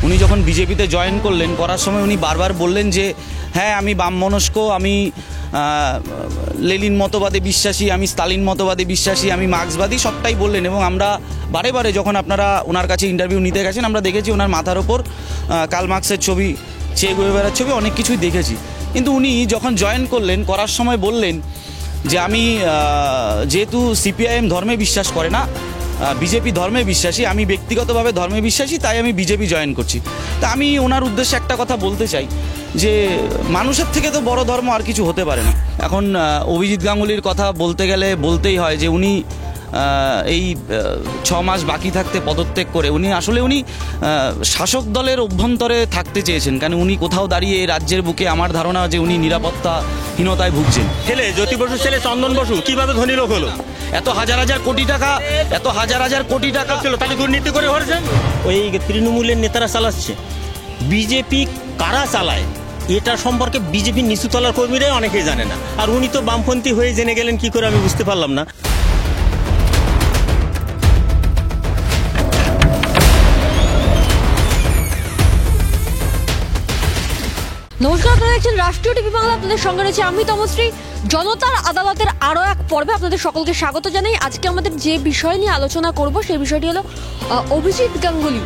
উনি যখন বিজেপিতে জয়েন করলেন, করার সময় উনি বারবার বললেন যে হ্যাঁ আমি বামমনস্ক, আমি লেনিন মতবাদে বিশ্বাসী, আমি স্টালিন মতবাদে বিশ্বাসী, আমি মার্ক্সবাদী, সবটাই বললেন। এবং আমরা বারে বারে যখন আপনারা ওনার কাছে ইন্টারভিউ নিতে গেছেন, আমরা দেখেছি ওনার মাথার ওপর কার্ল মার্ক্সের ছবি, চে গুয়েভারার ছবি, অনেক কিছুই দেখেছি। কিন্তু উনি যখন জয়েন করলেন, করার সময় বললেন যে আমি যেহেতু সিপিআইএম ধর্মে বিশ্বাস করে না, বিজেপি ধর্মে বিশ্বাসী, আমি ব্যক্তিগতভাবে ধর্মে বিশ্বাসী, তাই আমি বিজেপি জয়েন করছি। তা আমি ওনার উদ্দেশ্যে একটা কথা বলতে চাই যে মানুষের থেকে তো বড় ধর্ম আর কিছু হতে পারে না। এখন অভিজিৎ গাঙ্গুলির কথা বলতে গেলে বলতেই হয় যে উনি এই 6 মাস বাকি থাকতে পদত্যাগ করে উনি শাসক দলের অভ্যন্তরে থাকতে চেয়েছেন, কারণ উনি কোথাও দাঁড়িয়ে রাজ্যের বুকে আমার ধারণা যে উনি নিরাপত্তাহীনতায় ভুগছেন। ছেলে জ্যোতি বসু, ছেলে চন্দন বসু কিভাবে ধনী লোক হলো? এত হাজার হাজার কোটি টাকা ছিল, তাকে দুর্নীতি করে হয়েছে। ওই তৃণমূলের নেতারা চালাচ্ছে, বিজেপি কারা চালায় এটা সম্পর্কে বিজেপির নিচুতলার কর্মীরাই অনেকেই জানে না। আর উনি তো বামপন্থী হয়ে জেনে গেলেন কি করে, আমি বুঝতে পারলাম না। নমস্কার, আপনারা দেখছেন রাষ্ট্রীয় টিভি বাংলা। আপনাদের সঙ্গে রয়েছে আমি তমশ্রী। জনতার আদালতের আরও এক পর্বে আপনাদের সকলকে স্বাগত জানাই। আজকে আমাদের যে বিষয় নিয়ে আলোচনা করব সেই বিষয়টি হলো অভিজিৎ গাঙ্গুলি,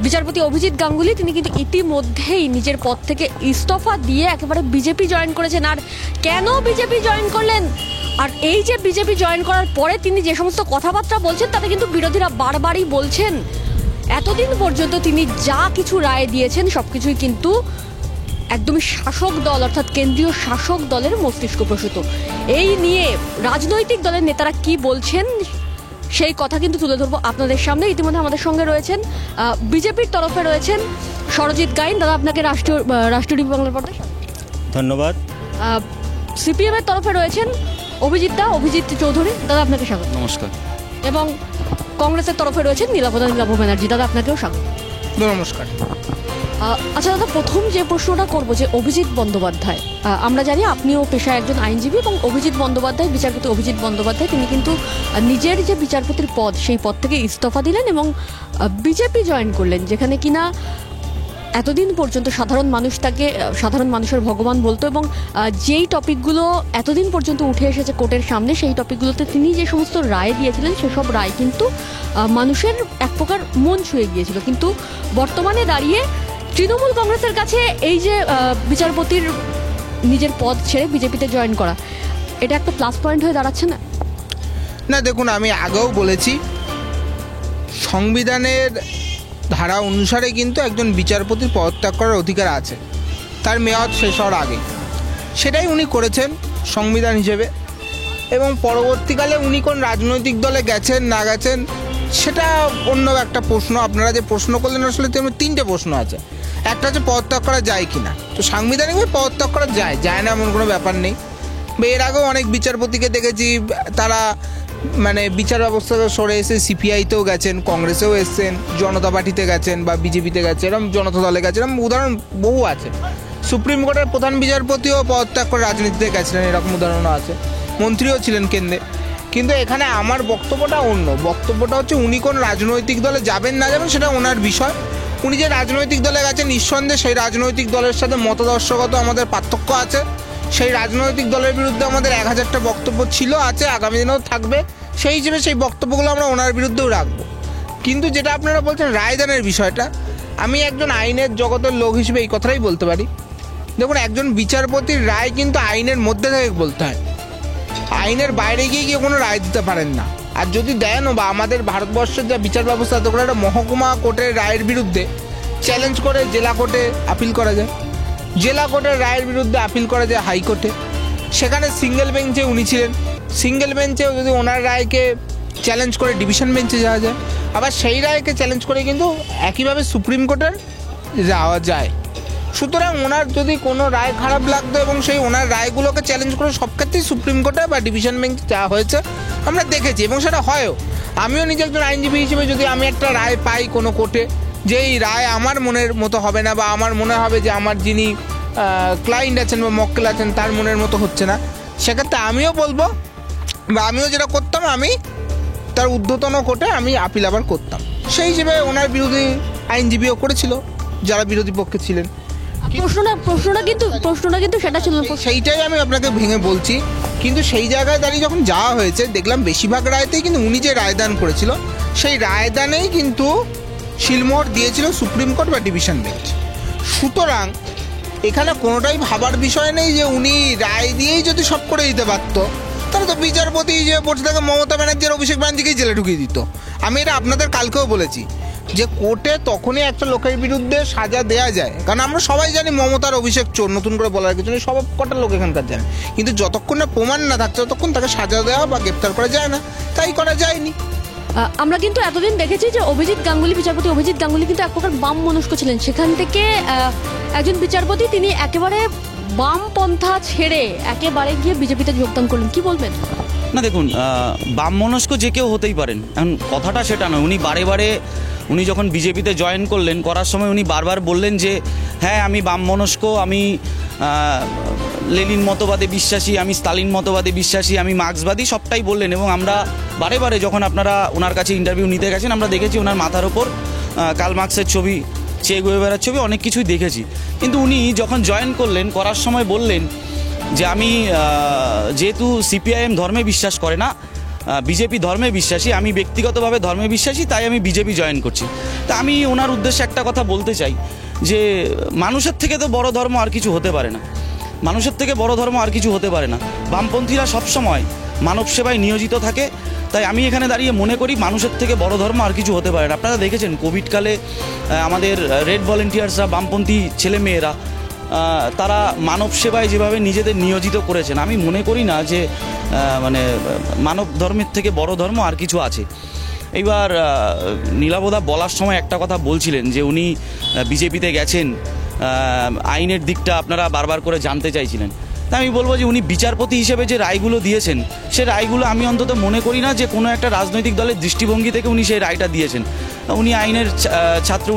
বিচারপতি অভিজিৎ গাঙ্গুলি। তিনি কিন্তু ইতিমধ্যেই নিজের পদ থেকে ইস্তফা দিয়ে একেবারে বিজেপি জয়েন করেছেন। আর কেন বিজেপি জয়েন করলেন, আর এই যে বিজেপি জয়েন করার পরে তিনি যে সমস্ত কথাবার্তা বলছেন তাতে কিন্তু বিরোধীরা বারবারই বলছেন এতদিন পর্যন্ত তিনি যা কিছু রায় দিয়েছেন সবকিছুই কিন্তু একদমই শাসক দল অর্থাৎ কেন্দ্রীয় শাসক দলের মস্তিষ্ক প্রসূত। এই নিয়ে রাজনৈতিক দলের নেতারা কি বলছেন সেই কথা কিন্তু তুলে ধরবো আপনাদের সামনে। ইতিমধ্যে আমাদের সঙ্গে রয়েছেন বিজেপির তরফে রয়েছেন সরজিৎ গাইন। দাদা, আপনাকে রাষ্ট্রীয় টিভি বাংলার পর্দায় ধন্যবাদ। সিপিএম এর তরফে রয়েছেন অভিজিৎ চৌধুরী। দাদা, আপনাকে স্বাগত। নমস্কার। এবং কংগ্রেসের তরফে রয়েছেন নীলাভ ব্যানার্জি। দাদা, আপনাকেও স্বাগত। নমস্কার। আচ্ছা দাদা, প্রথম যে প্রশ্নটা করবো যে অভিজিৎ বন্দ্যোপাধ্যায়, আমরা জানি আপনিও পেশায় একজন আইনজীবী, এবং বিচারপতি অভিজিৎ বন্দ্যোপাধ্যায় তিনি কিন্তু নিজের যে বিচারপতির পদ সেই পদ থেকে ইস্তফা দিলেন এবং বিজেপি জয়েন করলেন, যেখানে কিনা এতদিন পর্যন্ত সাধারণ মানুষ তাকে সাধারণ মানুষের ভগবান বলতো। এবং যেই টপিকগুলো এতদিন পর্যন্ত উঠে এসেছে কোর্টের সামনে, সেই টপিকগুলোতে তিনি যে সমস্ত রায় দিয়েছিলেন সেসব রায় কিন্তু মানুষের এক প্রকার মন ছুঁয়ে গিয়েছিল। কিন্তু বর্তমানে দাঁড়িয়ে তৃণমূল কংগ্রেসের কাছে এই যে বিচারপতির নিজের পদ ছেড়ে বিজেপিতে জয়েন করা, এটা একটা প্লাস পয়েন্ট হয়ে দাঁড়াচ্ছে না? না, দেখুন, আমি আগেও বলেছি সংবিধানের ধারা অনুসারে কিন্তু একজন বিচারপতির পদত্যাগ করার অধিকার আছে, তার মেয়াদ শেষ হওয়ার আগে। সেটাই উনি করেছেন সংবিধান হিসেবে। এবং পরবর্তীকালে উনি কোন রাজনৈতিক দলে গেছেন না গেছেন সেটা অন্য একটা প্রশ্ন। আপনারা যে প্রশ্ন করলেন আসলে তেমন 3টে প্রশ্ন আছে। একটা হচ্ছে পদত্যাগ করা যায় কি না। তো সাংবিধানিকভাবে পদত্যাগ করা যায় না এমন কোনো ব্যাপার নেই। এর আগেও অনেক বিচারপতিকে দেখেছি তারা বিচার ব্যবস্থা সরে এসে সিপিআইতেও গেছেন, কংগ্রেসেও এসছেন, জনতা পার্টিতে গেছেন বা বিজেপিতে গেছেন, এরকম জনতা দলে গেছেন, এরকম উদাহরণ বহু আছে। সুপ্রিম কোর্টের প্রধান বিচারপতিও পদত্যাগ করে রাজনীতিতে গেছিলেন, এরকম উদাহরণও আছে। মন্ত্রীও ছিলেন কেন্দ্রে। কিন্তু এখানে আমার বক্তব্যটা অন্য। বক্তব্যটা হচ্ছে উনি কোন রাজনৈতিক দলে যাবেন না যাবেন সেটা ওনার বিষয়। উনি যে রাজনৈতিক দলে গেছেন, নিঃসন্দেহে সেই রাজনৈতিক দলের সাথে মতাদর্শগত আমাদের পার্থক্য আছে। সেই রাজনৈতিক দলের বিরুদ্ধে আমাদের 1000টা বক্তব্য ছিল, আছে, আগামী দিনেও থাকবে। সেই হিসেবে সেই বক্তব্যগুলো আমরা ওনার বিরুদ্ধেও রাখবো। কিন্তু যেটা আপনারা বলছেন রায়দানের বিষয়টা, আমি একজন আইনের জগতের লোক হিসেবে এই কথাটাই বলতে পারি। দেখুন, একজন বিচারপতির রায় কিন্তু আইনের মধ্যে থেকে বলতে হয়, আইনের বাইরে গিয়ে কোনো রায় দিতে পারেন না। আর যদি দেন, বা আমাদের ভারতবর্ষের যা বিচার ব্যবস্থা, তখন একটা মহকুমা কোর্টের রায়ের বিরুদ্ধে চ্যালেঞ্জ করে জেলা কোর্টে আপিল করা যায়, জেলা কোর্টের রায়ের বিরুদ্ধে আপিল করা যায় হাইকোর্টে। সেখানে সিঙ্গেল বেঞ্চে উনি ছিলেন, সিঙ্গেল বেঞ্চেও যদি ওনার রায়কে চ্যালেঞ্জ করে ডিভিশন বেঞ্চে যাওয়া যায়, আবার সেই রায়কে চ্যালেঞ্জ করে কিন্তু একইভাবে সুপ্রিম কোর্টের যাওয়া যায়। সুতরাং ওনার যদি কোনো রায় খারাপ লাগতো এবং সেই ওনার রায়গুলোকে চ্যালেঞ্জ করে সব ক্ষেত্রেই সুপ্রিম কোর্টে বা ডিভিশন বেঞ্চে যাওয়া হয়েছে, আমরা দেখেছি এবং সেটা হয়ও। আমিও নিজে একজন আইনজীবী হিসেবে যদি আমি একটা রায় পাই কোনো কোর্টে, যে এই রায় আমার মনের মতো হবে না, বা আমার মনে হবে যে আমার যিনি ক্লায়েন্ট আছেন বা মক্কেল আছেন তার মনের মতো হচ্ছে না, সেক্ষেত্রে আমিও বলবো, বা আমিও যেটা করতাম, আমি তার ঊর্ধ্বতন কোর্টে আমি আপিল আবার করতাম। সেই হিসেবে ওনার বিরোধী আইনজীবীও করেছিল, যারা বিরোধী পক্ষে ছিলেন। প্রশ্নটা কিন্তু সেটা ছিল না। সেইটাই আমি আপনাকে ভেঙে বলছি, কিন্তু সেই জায়গায় দাঁড়িয়ে যখন যাওয়া হয়েছে দেখলাম বেশিরভাগ রায়তেই কিন্তু উনি যে রায়দান করেছিল সেই রায়দানেই কিন্তু শিলমোহর দিয়েছিল সুপ্রিম কোর্ট বা ডিভিশন বেঞ্চ। সুতরাং এখানে কোনোটাই ভাবার বিষয় নেই যে উনি রায় দিয়েই যদি সব করে দিতে পারত, তাহলে তো বিচারপতি যে বসে থাকে মমতা ব্যানার্জি আর অভিষেক ব্যানার্জিকেই জেলে ঢুকিয়ে দিত। আমি এটা আপনাদের কালকেও বলেছি যে কোর্টে তখনই একটা লোকের বিরুদ্ধে সাজা দেয়া যায়, কারণ আমরা সবাই জানি মমতার অভিষেক চোর, নতুন করে বলার কিছু নেই, সব কটা লোক এখানকার জানে। কিন্তু যতক্ষণ না প্রমাণ না থাকছে ততক্ষণ তাকে সাজা দেওয়া বা গ্রেপ্তার করা যায় না, তাই করা যায়নি। আমরা কিন্তু এতদিন দেখেছি যে বিচারপতি অভিজিৎ গাঙ্গুলি কিন্তু এক প্রকার বাম মনস্ক ছিলেন। সেখান থেকে একজন বিচারপতি তিনি একেবারে বাম পন্থা ছেড়ে একেবারে গিয়ে বিজেপিতে যোগদান করলেন, কি বলবেন? না দেখুন, বাম মনস্ক যে কেউ হতেই পারেন, এখন কথাটা সেটা নয়। উনি যখন বিজেপিতে জয়েন করার সময় উনি বারবার বললেন যে হ্যাঁ আমি বাম মনস্ক, আমি লেনিন মতবাদে বিশ্বাসী, আমি স্টালিন মতবাদে বিশ্বাসী, আমি মার্ক্সবাদী, সবটাই বললেন। এবং আমরা বারে যখন আপনারা ওনার কাছে ইন্টারভিউ নিতে গেছেন আমরা দেখেছি ওনার মাথার ওপর কার্ল মার্ক্সের ছবি, চে গুয়েভারার ছবি, অনেক কিছুই দেখেছি। কিন্তু উনি যখন জয়েন করার সময় বললেন যে আমি যেহেতু সিপিআইএম ধর্মে বিশ্বাস করে না, বিজেপি ধর্মে বিশ্বাসী, আমি ব্যক্তিগতভাবে ধর্মে বিশ্বাসী, তাই আমি বিজেপি জয়েন করছি। তা আমি ওনার উদ্দেশ্যে একটা কথা বলতে চাই যে মানুষের থেকে তো বড় ধর্ম আর কিছু হতে পারে না, মানুষের থেকে বড় ধর্ম আর কিছু হতে পারে না। বামপন্থীরা সবসময় মানব সেবায় নিয়োজিত থাকে, তাই আমি এখানে দাঁড়িয়ে মনে করি মানুষের থেকে বড় ধর্ম আর কিছু হতে পারে না। আপনারা দেখেছেন কোভিডকালে আমাদের রেড ভলেন্টিয়ার্সরা, বামপন্থী ছেলেমেয়েরা, তারা মানব সেবায় যেভাবে নিজেদের নিয়োজিত করেছেন, আমি মনে করি না যে মানে মানব ধর্মের থেকে বড় ধর্ম আর কিছু আছে। এইবার নীলাবদা বলার সময় একটা কথা বলছিলেন যে উনি বিজেপিতে গেছেন, আইনের দিকটা আপনারা বারবার করে জানতে চাইছিলেন। তা আমি বলবো যে উনি বিচারপতি হিসেবে যে রায়গুলো দিয়েছেন সে রায়গুলো আমি অন্তত মনে করি না যে কোনো একটা রাজনৈতিক দলের দৃষ্টিভঙ্গি থেকে উনি সেই রায়টা দিয়েছেন। উনি আইনের ছাত্র,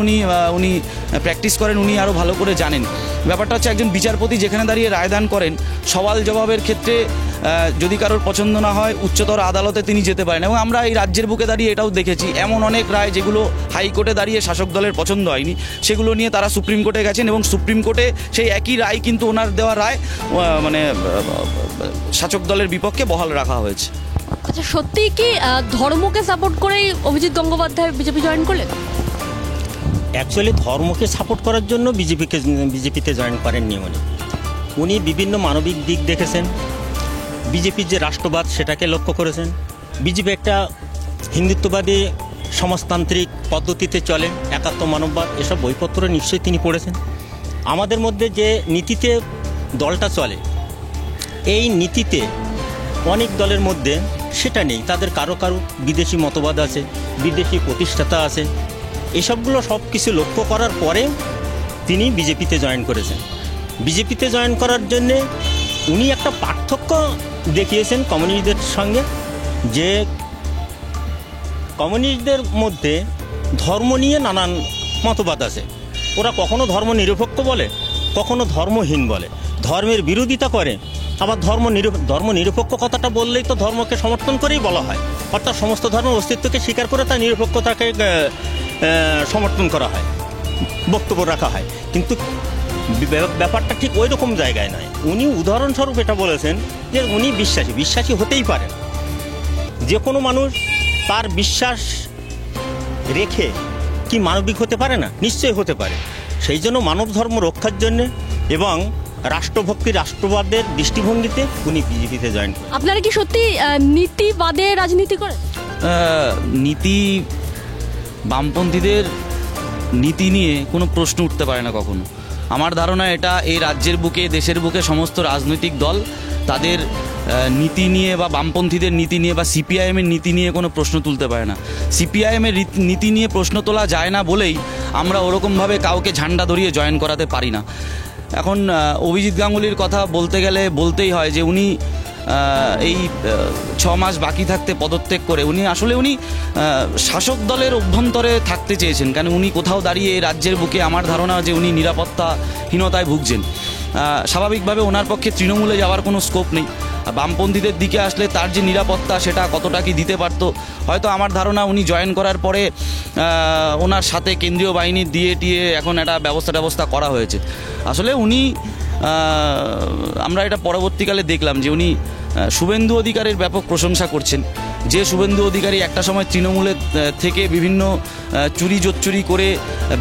উনি প্র্যাকটিস করেন, উনি আরও ভালো করে জানেন। ব্যাপারটা হচ্ছে একজন বিচারপতি যেখানে দাঁড়িয়ে রায়দান করেন, সওয়াল জবাবের ক্ষেত্রে যদি কারোর পছন্দ না হয় উচ্চতর আদালতে তিনি যেতে পারেন। এবং আমরা এই রাজ্যের বুকে দাঁড়িয়ে এটাও দেখেছি এমন অনেক রায় যেগুলো হাইকোর্টে দাঁড়িয়ে শাসক দলের পছন্দ হয়নি, সেগুলো নিয়ে তারা সুপ্রিম কোর্টে গেছেন এবং সুপ্রিম কোর্টে সেই একই রায় কিন্তু ওনার দেওয়া রায় মানে শাসক দলের বিপক্ষে বহাল রাখা হয়েছে। আচ্ছা, সত্যি কি ধর্মকে সাপোর্ট করেই অভিজিৎ গঙ্গোপাধ্যায় বিজেপি জয়েন করলেন? অ্যাকচুয়ালি ধর্মকে সাপোর্ট করার জন্য বিজেপিতে জয়েন করেননি উনি বিভিন্ন মানবিক দিক দেখেছেন, বিজেপির যে রাষ্ট্রবাদ সেটাকে লক্ষ্য করেছেন। বিজেপি একটা হিন্দুত্ববাদী সমাজতান্ত্রিক পদ্ধতিতে চলে, একাত্ম মানববাদ, এসব বইপত্র নিশ্চয়ই তিনি পড়েছেন। আমাদের মধ্যে যে নীতিতে দলটা চলে, এই নীতিতে অনেক দলের মধ্যে সেটা নেই, তাদের কারো বিদেশি মতবাদ আছে, বিদেশি প্রতিষ্ঠাতা আছে, এসবগুলো সব কিছু লক্ষ্য করার পরে তিনি বিজেপিতে জয়েন করেছেন। বিজেপিতে জয়েন করার জন্যে উনি একটা পার্থক্য দেখিয়েছেন কমিউনিস্টদের সঙ্গে, যে কমিউনিস্টদের মধ্যে ধর্ম নিয়ে নানান মতবাদ আছে, ওরা কখনো ধর্ম নিরপেক্ষ বলে, কখনো ধর্মহীন বলে, ধর্মের বিরোধিতা করে, আবার ধর্ম নিরপেক্ষ কথাটা বললেই তো ধর্মকে সমর্থন করেই বলা হয়, অর্থাৎ সমস্ত ধর্মের অস্তিত্বকে স্বীকার করে তার নিরপেক্ষতাকে সমর্থন করা হয়, বক্তব্য রাখা হয়। কিন্তু ব্যাপারটা ঠিক ওই রকম জায়গায় নয়। উনি উদাহরণস্বরূপ এটা বলেছেন যে উনি বিশ্বাসী হতেই পারেন, যে কোনো মানুষ তার বিশ্বাস রেখে কি মানবিক হতে পারে না? নিশ্চয়ই হতে পারে। সেই জন্য মানব ধর্ম রক্ষার জন্যে এবং রাষ্ট্রভক্তি, রাষ্ট্রবাদের দৃষ্টিভঙ্গিতে উনি বিজেপিতে জয়েন করেন। আপনারা কি সত্যি নীতিবাদে রাজনীতি করেন? নীতি, বামপন্থীদের নীতি নিয়ে কোনো প্রশ্ন উঠতে পারে না কখনো। আমার ধারণা এটা এই রাজ্যের বুকে, দেশের বুকে সমস্ত রাজনৈতিক দল তাদের নীতি নিয়ে বা বামপন্থীদের নীতি নিয়ে বা সিপিআইএমের নীতি নিয়ে কোনো প্রশ্ন তুলতে পারে না। সিপিআইএমের নীতি নিয়ে প্রশ্ন তোলা যায় না বলেই আমরা ওরকমভাবে কাউকে ঝান্ডা ধরিয়ে জয়েন করাতে পারি না। এখন অভিজিৎ গাঙ্গুলির কথা বলতে গেলে বলতেই হয় যে উনি এই 6 মাস বাকি থাকতে পদত্যাগ করে উনি শাসক দলের অভ্যন্তরে থাকতে চেয়েছেন। কেন উনি কোথাও দাঁড়িয়ে এই রাজ্যের বুকে আমার ধারণা যে উনি নিরাপত্তাহীনতায় ভুগছেন। স্বাভাবিকভাবে ওনার পক্ষে তৃণমূলে যাওয়ার কোনো স্কোপ নেই। আর বামপন্থীদের দিকে আসলে তার যে নিরাপত্তা সেটা কতটা কি দিতে পারতো, হয়তো আমার ধারণা উনি জয়েন করার পরে ওনার সাথে কেন্দ্রীয় বাহিনী দিয়ে টিয়ে এখন একটা ব্যবস্থা করা হয়েছে। আসলে উনি আমরা এটা পরবর্তীকালে দেখলাম যে উনি শুভেন্দু অধিকারীর ব্যাপক প্রশংসা করছেন, যে শুভেন্দু অধিকারী একটা সময় তৃণমূলের থেকে বিভিন্ন চুরি জোচ্চুরি করে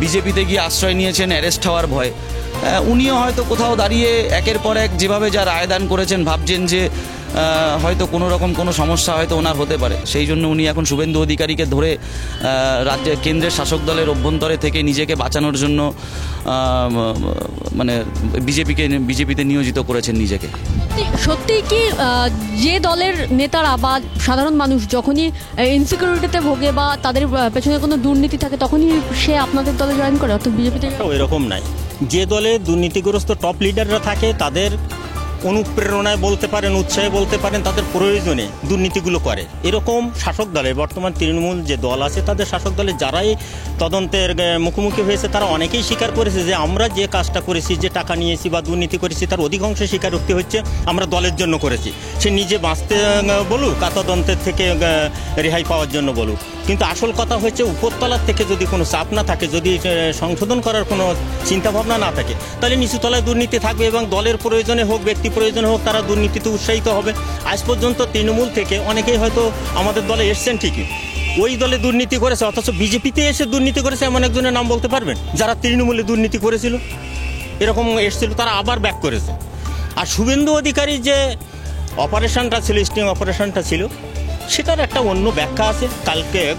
বিজেপিতে গিয়ে আশ্রয় নিয়েছেন অ্যারেস্ট হওয়ার ভয়ে। উনিও হয়তো কোথাও দাঁড়িয়ে একের পর এক যেভাবে যা রায়দান করেছেন ভাবছেন যে হয়তো কোনো রকম কোনো সমস্যা হয়তো ওনার হতে পারে, সেই জন্য উনি এখন শুভেন্দু অধিকারীকে ধরে রাজ্যের কেন্দ্রের শাসক দলের অভ্যন্তরে থেকে নিজেকে বাঁচানোর জন্য মানে বিজেপিতে নিয়োজিত করেছেন নিজেকে। সত্যি কি যে দলের নেতারা বা সাধারণ মানুষ যখনই ইনসিকিউরিটিতে ভোগে বা তাদের পেছনে কোনো দুর্নীতি থাকে তখনই সে আপনাদের দলে জয়েন করে, অর্থাৎ বিজেপিতে? ওই রকম নাই। যে দলে দুর্নীতিগ্রস্ত টপ লিডাররা থাকে তাদের অনুপ্রেরণায় বলতে পারেন, উৎসাহে বলতে পারেন, তাদের প্রয়োজনে দুর্নীতিগুলো করে। এরকম শাসক দলের বর্তমান তৃণমূল যে দল আছে তাদের শাসক দলে যারাই তদন্তের মুখোমুখি হয়েছে তারা অনেকেই স্বীকার করেছে যে আমরা যে কাজটা করেছি, যে টাকা নিয়েছি বা দুর্নীতি করেছি তার অধিকাংশ স্বীকারোক্তি হচ্ছে আমরা দলের জন্য করেছি। সে নিজে বাঁচতে বলুক আর তদন্তের থেকে রেহাই পাওয়ার জন্য বলুক, কিন্তু আসল কথা হচ্ছে উপরতলার থেকে যদি কোনো চাপ না থাকে, যদি সংশোধন করার কোনো চিন্তাভাবনা না থাকে, তাহলে নিচুতলায় দুর্নীতি থাকবে এবং দলের প্রয়োজনে হোক, ব্যক্তি প্রয়োজনে হোক, তারা দুর্নীতিতে উৎসাহিত হবে। আজ পর্যন্ত তৃণমূল থেকে অনেকেই হয়তো আমাদের দলে এসছেন ঠিকই, ওই দলে দুর্নীতি করেছে, অথচ বিজেপিতে এসে দুর্নীতি করেছে এমন একজনের নাম বলতে পারবেন? যারা তৃণমূলে দুর্নীতি করেছিল, এরকম এসেছিল, তারা আবার ব্যাক করেছে। আর শুভেন্দু অধিকারী যে অপারেশনটা ছিল, স্টিং অপারেশনটা ছিল, সেটার একটা অন্য ব্যাখ্যা আছে।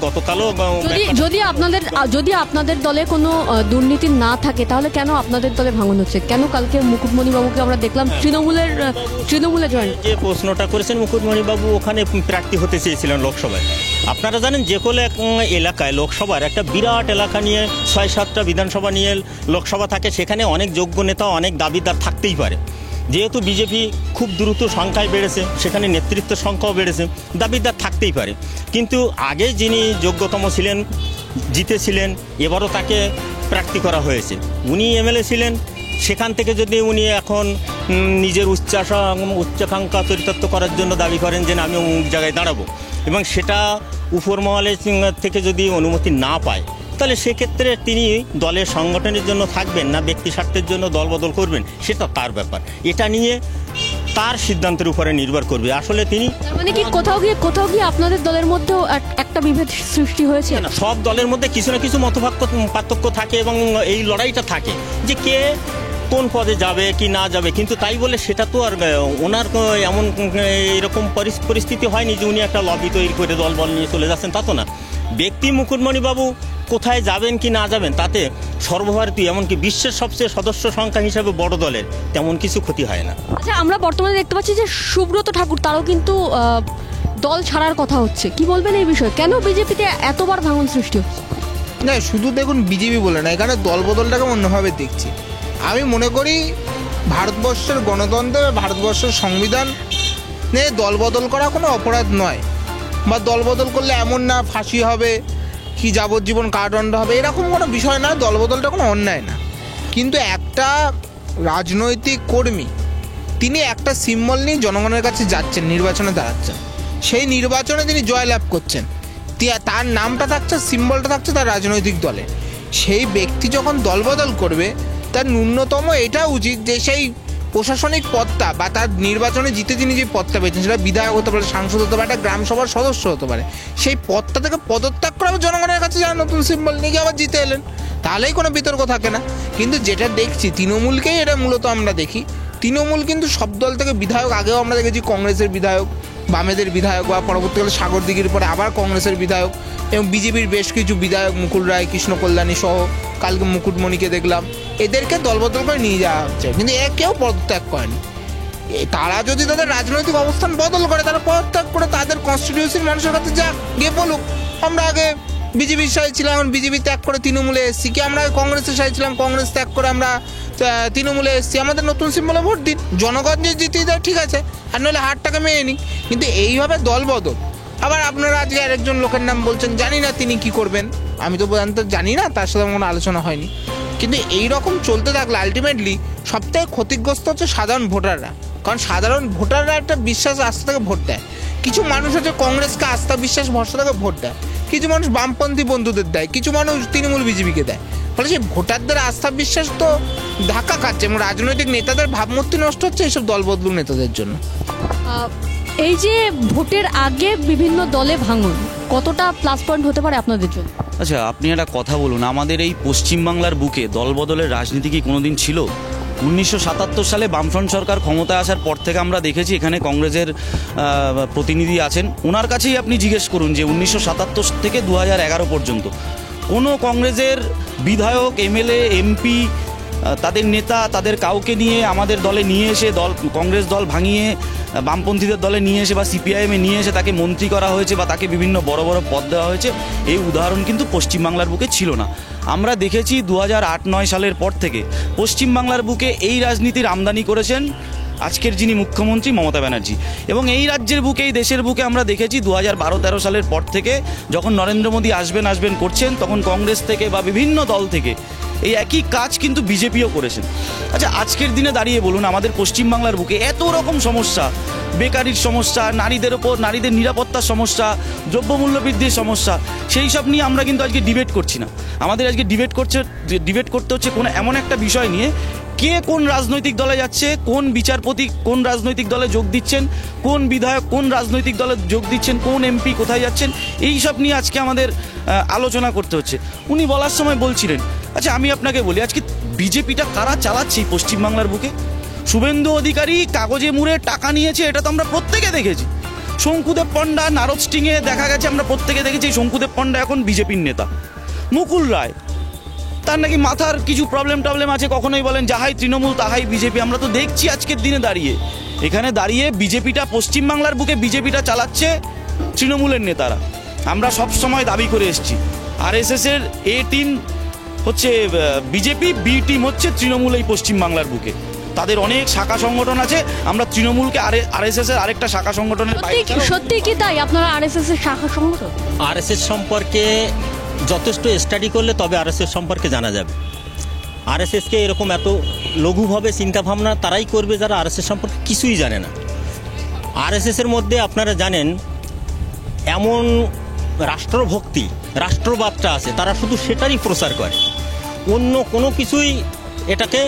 গতকালও যদি আপনাদের দলে কোনো দুর্নীতি না থাকে তাহলে কেন আপনাদের দলে ভাঙন হচ্ছে? কেন কালকে মুকুটমণিবাবুকে আমরা দেখলাম তৃণমূলে জয়েন? যে প্রশ্নটা করেছেন, মুকুটমণিবাবু ওখানে প্রার্থী হতে চেয়েছিলেন লোকসভায়। আপনারা জানেন যে কোনো এলাকায় লোকসভার একটা বিরাট এলাকা নিয়ে ৬-৭টা বিধানসভা নিয়ে লোকসভা থাকে, সেখানে অনেক যোগ্য নেতা, অনেক দাবিদার থাকতেই পারে। যেহেতু বিজেপি খুব দ্রুত সংখ্যায় বেড়েছে, সেখানে নেতৃত্বের সংখ্যাও বেড়েছে, দাবিদার থাকতেই পারে। কিন্তু আগে যিনি যোগ্যতম ছিলেন, জিতেছিলেন, এবারও তাকে প্রার্থী করা হয়েছে। উনি এমএলএ ছিলেন, সেখান থেকে যদি উনি এখন নিজের উচ্চাকাঙ্ক্ষা চরিতার্থ করার জন্য দাবি করেন যে আমি অমুক জায়গায় দাঁড়াবো, এবং সেটা উপর মহলে থেকে যদি অনুমতি না পায়, তাহলে সেক্ষেত্রে তিনি দলের সংগঠনের জন্য থাকবেন না ব্যক্তি স্বার্থের জন্য দল বদল করবেন, সেটা তার ব্যাপার। এটা নিয়ে তার সিদ্ধান্তের উপরে নির্ভর করবে। আসলে তিনি মানে কি কোথাও গিয়ে আপনাদের দলের মধ্যেও একটা বিভেদ সৃষ্টি হয়েছে? না, সব দলের মধ্যে কিছু না কিছু পার্থক্য থাকে এবং এই লড়াইটা থাকে যে কে কোন পদে যাবে কি না যাবে। কিন্তু তাই বলে সেটা তো আর ওনার এমন এরকম পরিস্থিতি হয়নি যে উনি একটা লবি তৈরি করে দল বল নিয়ে চলে যাচ্ছেন, তা তো না। ব্যক্তি মুকুটমণিবাবু কোথায় যাবেন কি না যাবেন তাতে সর্বভারতীয় এমনকি বিশ্বের সবচেয়ে সদস্য সংখ্যা হিসাবে বড় দলের তেমন কিছু ক্ষতি হয় না। আচ্ছা, আমরা বর্তমানে দেখতে পাচ্ছি যে সুব্রত ঠাকুর তারও কিন্তু দল ছাড়ার কথা হচ্ছে, কি বলবেন এই বিষয়ে? কেন বিজেপিতে এতবার ভাঙন সৃষ্টি হচ্ছে? না, শুধু দেখুন বিজেপি বলে না, এখানে দল বদলটাকে অন্যভাবে দেখছি। আমি মনে করি ভারতবর্ষের গণতন্ত্র, ভারতবর্ষের সংবিধান নিয়ে দল বদল করা কোনো অপরাধ নয়, বা দল বদল করলে এমন না ফাঁসি হবে কি যাবজ্জীবন কারাদণ্ড হবে, এরকম কোনো বিষয় না। দল বদলটা কোনো অন্যায় না। কিন্তু একটা রাজনৈতিক কর্মী তিনি একটা সিম্বল নিয়ে জনগণের কাছে যাচ্ছেন, নির্বাচনে দাঁড়াচ্ছেন, সেই নির্বাচনে তিনি জয়লাভ করছেন, তার নামটা থাকছে, সিম্বলটা থাকছে তার রাজনৈতিক দলে। সেই ব্যক্তি যখন দল বদল করবে তার ন্যূনতম এটা উচিত যে সেই প্রশাসনিক পদটা বা তার নির্বাচনে জিতে তিনি যে পদটা পেয়েছেন, সেটা বিধায়ক হতে পারে, সাংসদ হতে পারে, একটা গ্রাম সভার সদস্য হতে পারে, সেই পদটা থেকে পদত্যাগ করে জনগণের কাছে যারা নতুন সিম্বল নিয়ে আবার জিতে এলেন, তাহলেই কোনো বিতর্ক থাকে না। কিন্তু যেটা দেখছি তৃণমূলকেই এটা মূলত আমরা দেখি, তৃণমূল কিন্তু সব দল থেকে বিধায়ক, আগেও আমরা দেখেছি কংগ্রেসের বিধায়ক, বামেদের বিধায়ক, বা পরবর্তীকালে সাগরদিঘির পরে আবার কংগ্রেসের বিধায়ক, এবং বিজেপির বেশ কিছু বিধায়ক, মুকুল রায়, কৃষ্ণ কল্যাণী সহ, কালকে মুকুটমণিকে দেখলাম, এদেরকে দলবদল করে নিয়ে যাওয়া হচ্ছে, কিন্তু কেউ পদত্যাগ করেনি। তারা যদি তাদের রাজনৈতিক অবস্থান বদল করে, তারা পদত্যাগ করে তাদের কনস্টিটিউশন মানুষের কাছে যা গিয়ে বলুক আমরা আগে বিজেপির সাথে ছিলাম, এখন বিজেপি ত্যাগ করে তৃণমূলে এসেছি, কি আমরা কংগ্রেসের সাথে ছিলাম, কংগ্রেস ত্যাগ করে আমরা তৃণমূলে এসেছি, আমাদের নতুন সিম্বলে ভোট দিন, জনগণ যে জিতে দেয় ঠিক আছে, আর নইলে হারটাকে মেনে নিই। কিন্তু এইভাবে দল বদল, আবার আপনারা আজকে আরেকজন লোকের নাম বলছেন, জানি না তিনি কি করবেন, আমি তো জানি না, তার সাথে কোনো আলোচনা হয়নি। কিন্তু এই রকম চলতে থাকলে আলটিমেটলি সবথেকে ক্ষতিগ্রস্ত হচ্ছে সাধারণ ভোটাররা। কারণ সাধারণ ভোটাররা একটা বিশ্বাস আস্থা থেকে ভোট দেয়। কিছু মানুষ হচ্ছে কংগ্রেসকে আস্থা বিশ্বাস ভরসা থেকে ভোট দেয়, কিছু মানুষ বামপন্থী বন্ধুদের দেয়, কিছু মানুষ তৃণমূল বিজেপিকে দেয়। ফলে সেই ভোটারদের আস্থা বিশ্বাস তো ধাক্কা খাচ্ছে এবং রাজনৈতিক নেতাদের ভাবমূর্তি নষ্ট হচ্ছে এইসব দলবদলু নেতাদের জন্য। এই যে ভোটের আগে বিভিন্ন দলে ভাঙন কতটা প্লাস পয়েন্ট হতে পারে আপনাদের জন্য? আচ্ছা, আপনি একটা কথা বলুন, আমাদের এই পশ্চিমবাংলার বুকে দলবদলের রাজনীতি কি কোনোদিন ছিল? 1977 সালে বামফ্রন্ট সরকার ক্ষমতায় আসার পর থেকে আমরা দেখেছি এখানে কংগ্রেসের প্রতিনিধি আছেন, ওনার কাছেই আপনি জিজ্ঞেস করুন যে 1977 থেকে 2011 পর্যন্ত কোনো কংগ্রেসের বিধায়ক, এমএলএ, এমপি, তাদের নেতা, তাদের কাউকে নিয়ে আমাদের দলে নিয়ে এসে কংগ্রেস দল ভাঙিয়ে বামপন্থীদের দলে নিয়ে এসে বা সিপিআইএমে নিয়ে এসে তাকে মন্ত্রী করা হয়েছে বা তাকে বিভিন্ন বড় বড় পদ দেওয়া হয়েছে, এই উদাহরণ কিন্তু পশ্চিমবাংলার বুকে ছিল না। আমরা দেখেছি 2008-9 সালের পর থেকে পশ্চিমবাংলার বুকে এই রাজনীতির আমদানি করেছেন আজকের যিনি মুখ্যমন্ত্রী মমতা ব্যানার্জি। এবং এই রাজ্যের বুকে, এই দেশের বুকে আমরা দেখেছি 2012-13 সালের পর থেকে যখন নরেন্দ্র মোদী আসবেন করছেন, তখন কংগ্রেস থেকে বা বিভিন্ন দল থেকে এই একই কাজ কিন্তু বিজেপিও করেছেন। আচ্ছা, আজকের দিনে দাঁড়িয়ে বলুন, আমাদের পশ্চিমবাংলার বুকে এত রকম সমস্যা, বেকারির সমস্যা, নারীদের নিরাপত্তার সমস্যা, দ্রব্যমূল্য বৃদ্ধির সমস্যা, সেই সব নিয়ে আমরা কিন্তু আজকে ডিবেট করছি না। আমাদের আজকে ডিবেট করতে হচ্ছে কোনো এমন একটা বিষয় নিয়ে, কে কোন রাজনৈতিক দলে যাচ্ছে, কোন বিচারপতি কোন রাজনৈতিক দলে যোগ দিচ্ছেন, কোন বিধায়ক কোন রাজনৈতিক দলে যোগ দিচ্ছেন, কোন এমপি কোথায় যাচ্ছেন, এই সব নিয়ে আজকে আমাদের আলোচনা করতে হচ্ছে। উনি বলার সময় বলছিলেন, আচ্ছা আমি আপনাকে বলি, আজকে বিজেপিটা কারা চালাচ্ছে এই পশ্চিমবাংলার বুকে? শুভেন্দু অধিকারী কাগজে মুড়ে টাকা নিয়েছে, এটা তো আমরা প্রত্যেকে দেখেছি। শঙ্কুদেব পণ্ডা নারদ স্টিংয়ে দেখা গেছে, আমরা প্রত্যেকে দেখেছি শঙ্কুদেব পণ্ডা এখন বিজেপির নেতা। মুকুল রায়, তার নাকি মাথার কিছু প্রবলেম আছে, কখনোই বলেন যাহাই তৃণমূল তাহাই বিজেপি। আমরা তো দেখছি আজকের দিনে দাঁড়িয়ে, এখানে দাঁড়িয়ে বিজেপিটা পশ্চিমবাংলার বুকে বিজেপিটা চালাচ্ছে তৃণমূলের নেতারা। আমরা সব সময় দাবি করে এসেছি আরএসএসের এ টিম হচ্ছে বিজেপি, বি টিম হচ্ছে তৃণমূল এই পশ্চিমবাংলার বুকে। তাদের অনেক শাখা সংগঠন আছে, আমরা তৃণমূলকে আরএসএস এর আরেকটা শাখা সংগঠনের সত্যি কি তাই? আপনারা আরএসএস এর শাখা সংগঠন? আরএসএস সম্পর্কে যথেষ্ট স্টাডি করলে তবে আরএসএস সম্পর্কে জানা যাবে। আরএসএসকে এরকম এত লঘুভাবে চিন্তাভাবনা তারাই করবে যারা আরএসএস সম্পর্কে কিছুই জানে না। আরএসএসের মধ্যে আপনারা জানেন এমন রাষ্ট্রভক্তি, রাষ্ট্রবাদটা আছে, তারা শুধু সেটারই প্রচার করে, অন্য কোনো কিছুই এটাকে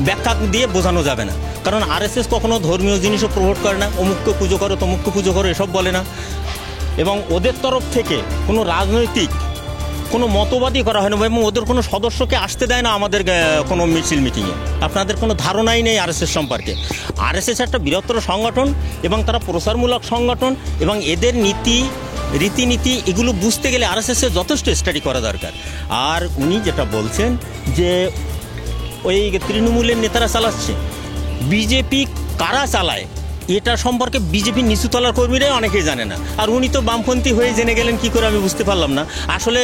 ব্যাখ্যা দিয়ে বোঝানো যাবে না। কারণ আরএসএস কখনো ধর্মীয় জিনিসও প্রমোট করে না, অমুককে পুজো করো তমুককে পুজো করো এসব বলে না। এবং ওদের তরফ থেকে কোনো রাজনৈতিক কোনো মতবাদই করা হয় না, এবং ওদের কোনো সদস্যকে আসতে দেয় না আমাদের কোনো মিছিল মিটিংয়ে। আপনাদের কোনো ধারণাই নেই আরএসএস সম্পর্কে। আরএসএস একটা বৃহত্তর সংগঠন এবং তারা প্রচারমূলক সংগঠন, এবং এদের নীতি রীতিনীতি এগুলো বুঝতে গেলে আরএসএসের যথেষ্ট স্টাডি করা দরকার। আর উনি যেটা বলছেন যে ওই তৃণমূলের নেতারা চালাচ্ছে, বিজেপি কারা চালায় এটা সম্পর্কে বিজেপির নিচুতলার কর্মীরাই অনেকেই জানে না। আর উনি তো বামপন্থী হয়ে জেনে গেলেন কি করে আমি বুঝতে পারলাম না। আসলে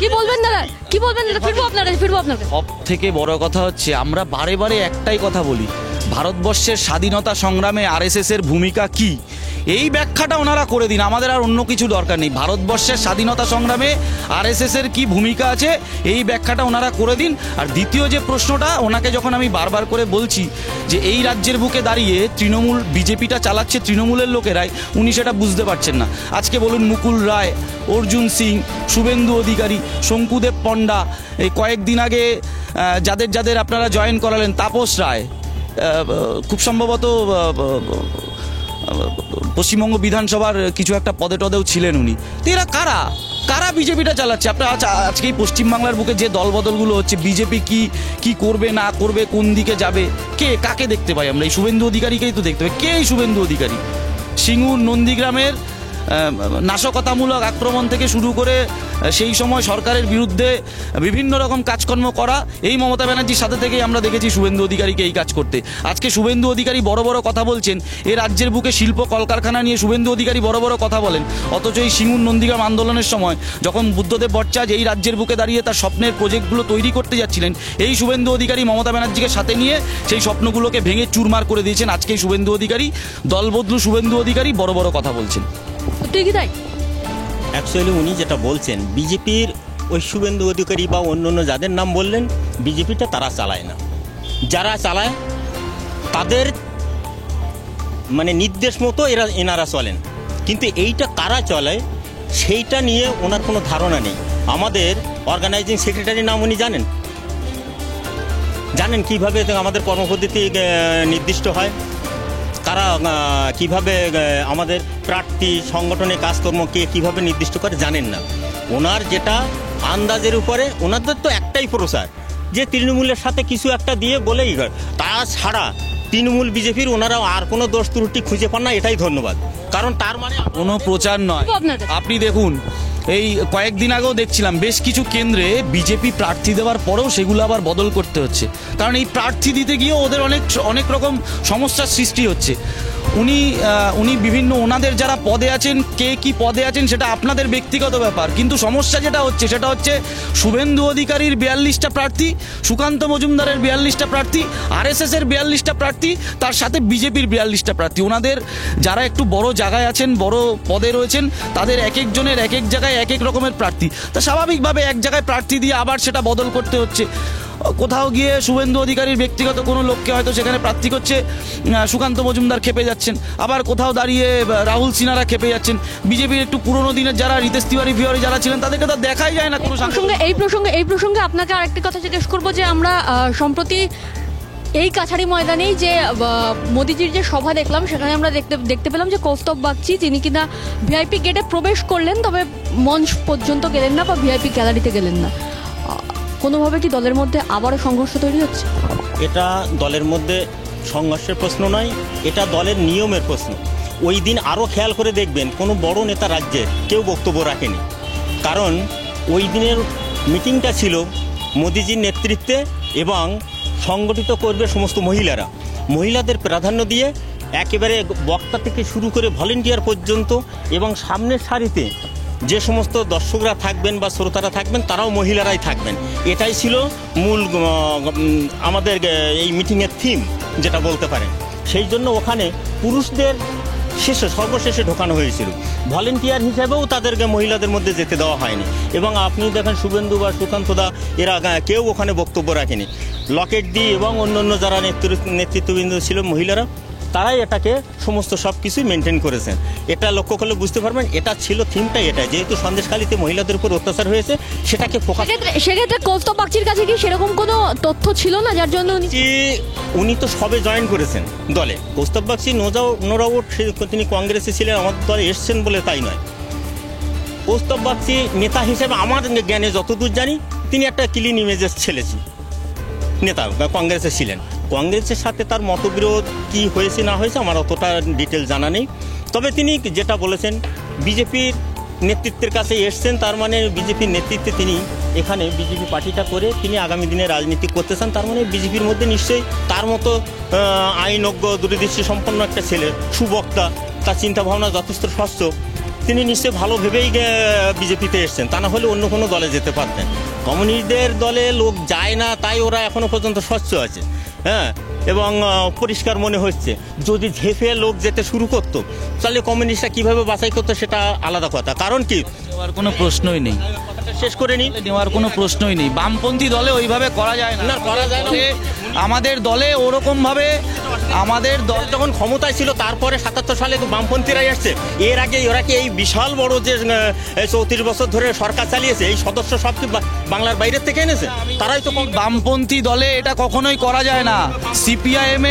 কি বলবেন দাদা, কি বলবেন দাদা? ফিরবো আপনার সব থেকে বড় কথা হচ্ছে, আমরা বারে বারে একটাই কথা বলি, ভারতবর্ষের স্বাধীনতা সংগ্রামে আরএসএস এর ভূমিকা কি, এই ব্যাখ্যাটা ওনারা করে দিন। আমাদের আর অন্য কিছু দরকার নেই। ভারতবর্ষের স্বাধীনতা সংগ্রামে আরএসএস এর কি ভূমিকা আছে এই ব্যাখ্যাটা ওনারা করে দিন। আর দ্বিতীয় যে প্রশ্নটা, ওনাকে যখন আমি বারবার করে বলছি যে এই রাজ্যের বুকে দাঁড়িয়ে তৃণমূল বিজেপিটা চালাচ্ছে তৃণমূলের লোকেরাই, উনি সেটা বুঝতে পারছেন না। আজকে বলুন মুকুল রায়, অর্জুন সিং, শুভেন্দু অধিকারী, শঙ্কুদেব পণ্ডা, এই কয়েকদিন আগে যাদের আপনারা জয়েন করালেন, তাপস রায়, খুব সম্ভবত পশ্চিমবঙ্গ বিধানসভার কিছু একটা পদে টদেও ছিলেন উনি। তো এরা কারা বিজেপিটা চালাচ্ছে? আপনারা আজকে এই পশ্চিমবাংলার বুকে যে দলবদলগুলো হচ্ছে, বিজেপি কি করবে না করবে, কোন দিকে যাবে, কাকে দেখতে পাই আমরা? এই শুভেন্দু অধিকারীকেই তো দেখতে পাই। কে এই শুভেন্দু অধিকারী? সিঙ্গুর নন্দীগ্রামের নাশকতামূলক আক্রমণ থেকে শুরু করে সেই সময় সরকারের বিরুদ্ধে বিভিন্ন রকম কাজকর্ম করা, এই মমতা ব্যানার্জির সাথে থেকেই আমরা দেখেছি শুভেন্দু অধিকারীকে এই কাজ করতে। আজকে শুভেন্দু অধিকারী বড় বড় কথা বলছেন, এ রাজ্যের বুকে শিল্প কলকারখানা নিয়ে শুভেন্দু অধিকারী বড় বড় কথা বলেন, অথচ এই সিঙ্গুর নন্দীগ্রাম আন্দোলনের সময় যখন বুদ্ধদেব ভট্টাচার্য এই রাজ্যের বুকে দাঁড়িয়ে তার স্বপ্নের প্রজেক্টগুলো তৈরি করতে যাচ্ছিলেন, এই শুভেন্দু অধিকারী মমতা ব্যানার্জিকে সাথে নিয়ে সেই স্বপ্নগুলোকে ভেঙে চুরমার করে দিয়েছেন। আজকে শুভেন্দু অধিকারী, দলবদলু শুভেন্দু অধিকারী বড় বড় কথা বলছেন। অ্যাকচুয়ালি উনি যেটা বলছেন, বিজেপির ওই শুভেন্দু অধিকারী বা অন্য যাদের নাম বললেন, বিজেপিটা তারা চালায় না। যারা চালায় তাদের মানে নির্দেশ মতো এনারা চলেন, কিন্তু এইটা কারা চলে সেইটা নিয়ে ওনার কোনো ধারণা নেই। আমাদের অর্গানাইজিং সেক্রেটারির নাম উনি জানেন? কিভাবে আমাদের কর্মপদ্ধতি নির্দিষ্ট হয়, কারা কিভাবে আমাদের প্রার্থী সংগঠনে কাজকর্ম কে কিভাবে নির্দিষ্ট করে জানেন না। ওনার যেটা আন্দাজের উপরে, ওনাদের তো একটাই প্রচার যে তৃণমূলের সাথে কিছু একটা দিয়ে বলেই, তাছাড়া তৃণমূল বিজেপির ওনারা আর কোনো দোষ ত্রুটি খুঁজে পান না, এটাই ধন্যবাদ। কারণ তার মানে কোনো প্রচার নয়। আপনাদের? আপনি দেখুন, এই কয়েকদিন আগেও দেখছিলাম বেশ কিছু কেন্দ্রে বিজেপি প্রার্থী দেওয়ার পরেও সেগুলো আবার বদল করতে হচ্ছে, কারণ এই প্রার্থী দিতে গিয়েও ওদের অনেক রকম সমস্যার সৃষ্টি হচ্ছে। উনি বিভিন্ন ওনাদের যারা পদে আছেন, কে কি পদে আছেন সেটা আপনাদের ব্যক্তিগত ব্যাপার, কিন্তু সমস্যা যেটা হচ্ছে সেটা হচ্ছে শুভেন্দু অধিকারীর 42টা প্রার্থী, সুকান্ত মজুমদারের 42টা প্রার্থী, RSS এর 42টা প্রার্থী, তার সাথে বিজেপির 42টা প্রার্থী। ওনাদের যারা একটু বড় জায়গায় আছেন, বড় পদে রয়েছেন, তাদের এক একজনের এক এক জায়গায় এক এক রকমের প্রার্থী। তা স্বাভাবিকভাবে এক জায়গায় প্রার্থী দিয়ে আবার সেটা বদল করতে হচ্ছে। কোথাও গিয়ে শুভেন্দু অধিকারীর ব্যক্তিগত কোনো লোককে হয়তো সেখানে প্রার্থী করছে, সুকান্ত মজুমদার খেপে যাচ্ছেন, আবার কোথাও দাঁড়িয়ে রাহুল সিনহারা খেপে যাচ্ছেন। বিজেপির একটু পুরোনো দিনের যারা রিতেশ তিওয়ারি ফিওয়ারি যারা ছিলেন তাদেরকে তো দেখাই যায় না কোনো এই প্রসঙ্গে আপনাকে আরেকটি কথা জিজ্ঞেস করবো যে আমরা সম্প্রতি এই কাছারি ময়দানেই যে মোদিজির যে সভা দেখলাম, সেখানে আমরা দেখতে পেলাম যে কৌস্তব বাগচি তিনি কিনা ভিআইপি গেটে প্রবেশ করলেন, তবে মঞ্চ পর্যন্ত গেলেন না বা ভিআইপি গ্যালারিতে গেলেন না। কোনোভাবে কি দলের মধ্যে আবারও সংঘর্ষ তৈরি হচ্ছে? এটা দলের মধ্যে সংঘর্ষের প্রশ্ন নয়, এটা দলের নিয়মের প্রশ্ন। ওই দিন আরও খেয়াল করে দেখবেন কোনো বড় নেতা রাজ্যের কেউ বক্তব্য রাখেনি, কারণ ওই দিনের মিটিংটা ছিল মোদিজির নেতৃত্বে এবং সংগঠিত করবে সমস্ত মহিলাদের প্রাধান্য দিয়ে একেবারে বক্তা থেকে শুরু করে ভলেন্টিয়ার পর্যন্ত, এবং সামনের সারিতে যে সমস্ত দর্শকরা থাকবেন বা শ্রোতারা থাকবেন তারাও মহিলারাই থাকবেন। এটাই ছিল মূল আমাদের এই মিটিংয়ের থিম যেটা বলতে পারেন। সেই জন্য ওখানে পুরুষদের সর্বশেষে ঢোকানো হয়েছিল, ভলেন্টিয়ার হিসেবেও তাদেরকে মহিলাদের মধ্যে যেতে দেওয়া হয়নি। এবং আপনি দেখেন শুভেন্দু বা সুকান্তদা এরা কেউ ওখানে বক্তব্য রাখেনি। লকেট দি এবং অন্য যারা নেতৃত্ববৃন্দ ছিল মহিলারা, তারাই এটাকে সমস্ত সব কিছুই মেনটেন করেছেন। এটা লক্ষ্য করলে বুঝতে পারবেন এটা ছিল থিমটা, এটা যেহেতু সন্দেশখালীতে মহিলাদের উপর অত্যাচার হয়েছে সেটাকে ফোকাস। সেক্ষেত্রে কৌস্তব বাগচির কাছে কি সেরকম কোনো তথ্য ছিল না যার জন্য উনি তো সবে জয়েন করেছেন দলে। কৌস্তব বাগচি নোরাউট তিনি কংগ্রেসে ছিলেন, আমাদের দলে এসছেন বলে তাই নয়। কৌস্তব বাগচি নেতা হিসেবে আমার জ্ঞানে যতদূর জানি তিনি একটা ক্লিন ইমেজের ছেলে নেতা, কংগ্রেসে ছিলেন। কংগ্রেসের সাথে তার মতবিরোধ কি হয়েছে না হয়েছে আমার অতটা ডিটেল জানা নেই, তবে তিনি যেটা বলেছেন বিজেপির নেতৃত্বের কাছে এসছেন, তার মানে বিজেপির নেতৃত্বে তিনি এখানে বিজেপি পার্টিটা করে তিনি আগামী দিনে রাজনীতি করতে চান। তার মানে বিজেপির মধ্যে নিশ্চয়ই তার মতো আইনজ্ঞ দূরদৃষ্টি সম্পন্ন একটা ছেলে, সুবক্তা, তার চিন্তাভাবনা যথেষ্ট স্বচ্ছ, তিনি নিশ্চয়ই ভালো ভেবেই বিজেপিতে এসছেন, তা না হলে অন্য কোনো দলে যেতে পারতেন। কমিউনিস্টদের দলে লোক যায় না তাই ওরা এখনো পর্যন্ত স্বচ্ছ আছে, হ্যাঁ, এবং পরিষ্কার মনে হচ্ছে। যদি ঝেঁপে লোক যেতে শুরু করতো তাহলে কমিউনিস্টরা কিভাবে বাছাই করতো সেটা আলাদা কথা। কারণ কি নেওয়ার কোনো প্রশ্নই নেই, শেষ করে নি, নেওয়ার কোনো প্রশ্নই নেই। বামপন্থী দলে ওইভাবে করা যায় না, করা যায় না। আমাদের দলে ওরকম ভাবে আমাদের দল যখন ক্ষমতায় ছিল তারপরে 77 সালে বামপন্থীরাই আসছে। এর আগে ওরা কি এই বিশাল বড় যে 34 বছর ধরে সরকার চালিয়েছে এই সদস্য সব কি বাংলার বাইরের থেকে এনেছে? তারাই তো বামপন্থী দলে এটা কখনোই করা যায় না। সিপিআইএম